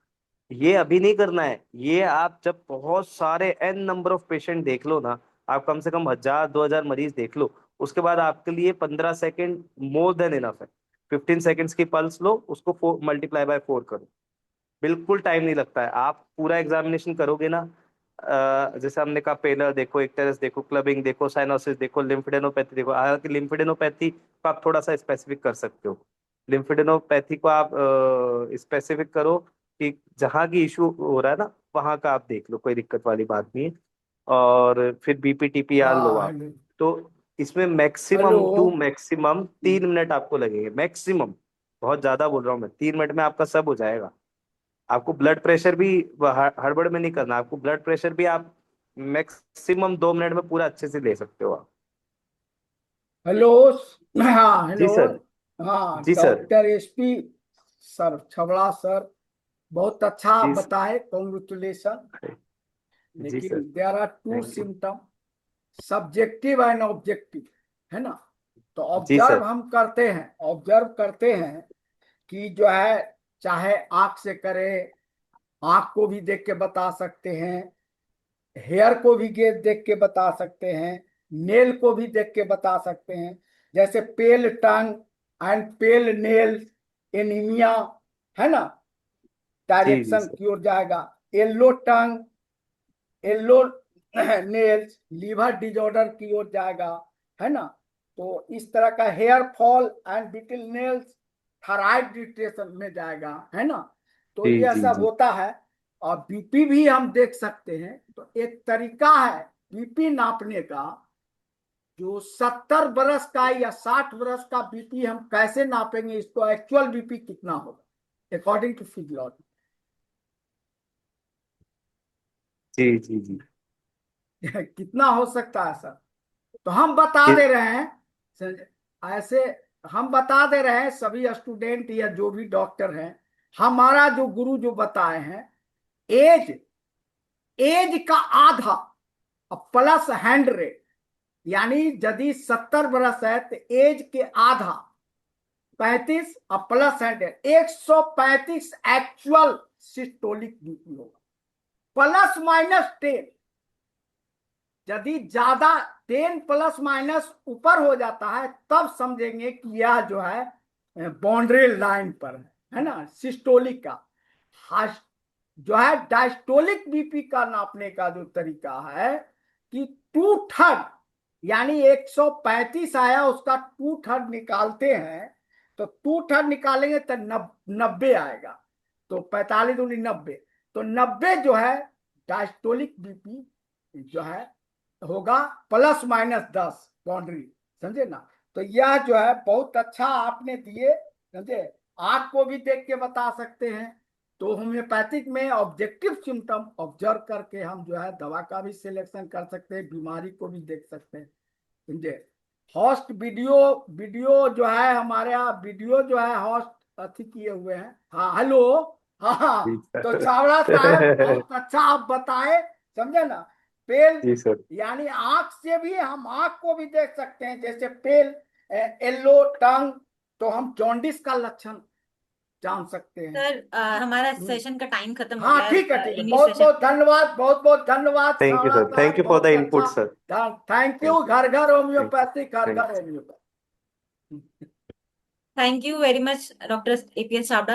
ये अभी नहीं करना है, ये आप जब बहुत सारे एन नंबर ऑफ पेशेंट देख लो ना, आप कम से कम 1000 2000 मरीज देख लो, उसके बाद आपके लिए 15 सेकेंड मोर देन इनफ है। 15 सेकेंड्स की पल्स लो, उसको मल्टीप्लाई बाय 4 करो, बिल्कुल टाइम नहीं लगता है। आप पूरा एग्जामिनेशन करोगे ना, जैसे हमने कहा पेलर देखो, इक्टेरस देखो, क्लबिंग देखो, साइनोसिस देखो, लिम्फेडेनोपैथी देखो। हालांकि लिम्फेडेनोपैथी को आप थोड़ा सा स्पेसिफिक कर सकते हो, लिम्फेडेनोपैथी को आप स्पेसिफिक करो कि जहाँ की इशू हो रहा है ना, वहाँ का आप देख लो, कोई दिक्कत वाली बात नहीं है। और फिर बीपीटीपीआर लो हाँ आप। हेलो। तो इसमें hello. Maximum two maximum 3 minute आपको लगेंगे, मैक्सिमम। बहुत ज्यादा बोल रहा हूँ मैं, 3 मिनट में आपका सब हो जाएगा। आपको ब्लड प्रेशर भी हड़बड़ में नहीं करना, आपको ब्लड प्रेशर भी आप मैक्सिमम 2 मिनट में पूरा अच्छे से ले सकते हो आप। हेलो। हाँ जी हेलो। सर। हाँ जी sir. Doctor SP sir, Chhabra sir, बहुत अच्छा जी बताए, कॉन्ग्रेचुलेशन। जी लेकिन sir. There are two thank you. Symptom, subjective and objective, है ना। तो जी ऑब्जर्व सर। हम करते हैं, ऑब्जर्व करते हैं कि जो है, चाहे आंख से करे, आंख को भी देख के बता सकते हैं, हेयर को भी देख के बता सकते हैं, नेल को भी देख के बता सकते हैं। जैसे pale tongue and pale nail, anaemia, है ना, जी जी डायरेक्शन सर। की ओर जाएगा। Yellow tongue, yellow nails liver disorder की ओर जाएगा, है ना। तो इस तरह का hair fall and brittle nails thyroid depression में जाएगा, है ना। तो जी यह जी सब जी होता है। और बीपी भी हम देख सकते हैं, तो एक तरीका है बीपी नापने का। जो 70 बरस का या 60 बरस का बीपी हम कैसे नापेंगे, इसको एक्चुअल बीपी कितना होगा अकॉर्डिंग टू फिजियोलॉजी। जी जी जी। कितना हो सकता है सर? तो हम बता ये- दे रहे हैं ऐसे, हम बता दे रहे हैं सभी स्टूडेंट या जो भी डॉक्टर हैं, हमारा जो गुरु जो बताए हैं, एज, एज का आधा प्लस 100, यानी यदि 70 बरस है तो एज के आधा 35 और प्लस 100, 135 एक्चुअल सिस्टोलिक बीपी होगा, +- 10। यदि ज्यादा 10 प्लस माइनस ऊपर हो जाता है, तब समझेंगे कि यह जो है बाउंड्री लाइन पर है ना, सिस्टोलिक का। जो है डायस्टोलिक बीपी का नापने का जो तरीका है कि 2/3, यानी 135 आया, उसका 2/3 निकालते हैं, तो 2/3 निकालेंगे तो 90 आएगा। तो 45 दूनी 90, तो 90 जो है डायस्टोलिक बीपी जो है होगा, +- 10 बाउंड्री, समझे ना। तो यह जो है बहुत अच्छा आपने दिए, समझे। आंख को भी देख के बता सकते हैं। तो होम्योपैथिक में ऑब्जेक्टिव सिम्टम ऑब्जर्व करके हम जो है दवा का भी सिलेक्शन कर सकते हैं, बीमारी को भी देख सकते हैं, समझे। होस्ट वीडियो, वीडियो जो है हमारे यहाँ, वीडियो जो है होस्ट अथी किए हुए हैं। हाँ हेलो। हाँ जी हाँ, तो सर। छावड़ा साहब बहुत अच्छा आप बताए, समझे ना। पेल, जी सर। यानी आंख से भी हम आंख को भी देख सकते हैं, जैसे पेल, येलो टंग, तो हम जॉन्डिस का लक्षण जान सकते हैं। सर हमारा सेशन का टाइम खत्म हो हाँ गया ठीक है, है ठीक है, इंग्लिश बहुत सेशन बहुत का। धन्यवाद, बहुत बहुत धन्यवाद थैंक यू शावड़ा सर, थैंक साहब, यू फॉर द बहुत इनपुट अच्छा। सर। थैंक यू, थैंक घर घर यू, होम्योपैथी, घर थैंक घर you. Homeopathy. Thank you very much doctor APS Chavda.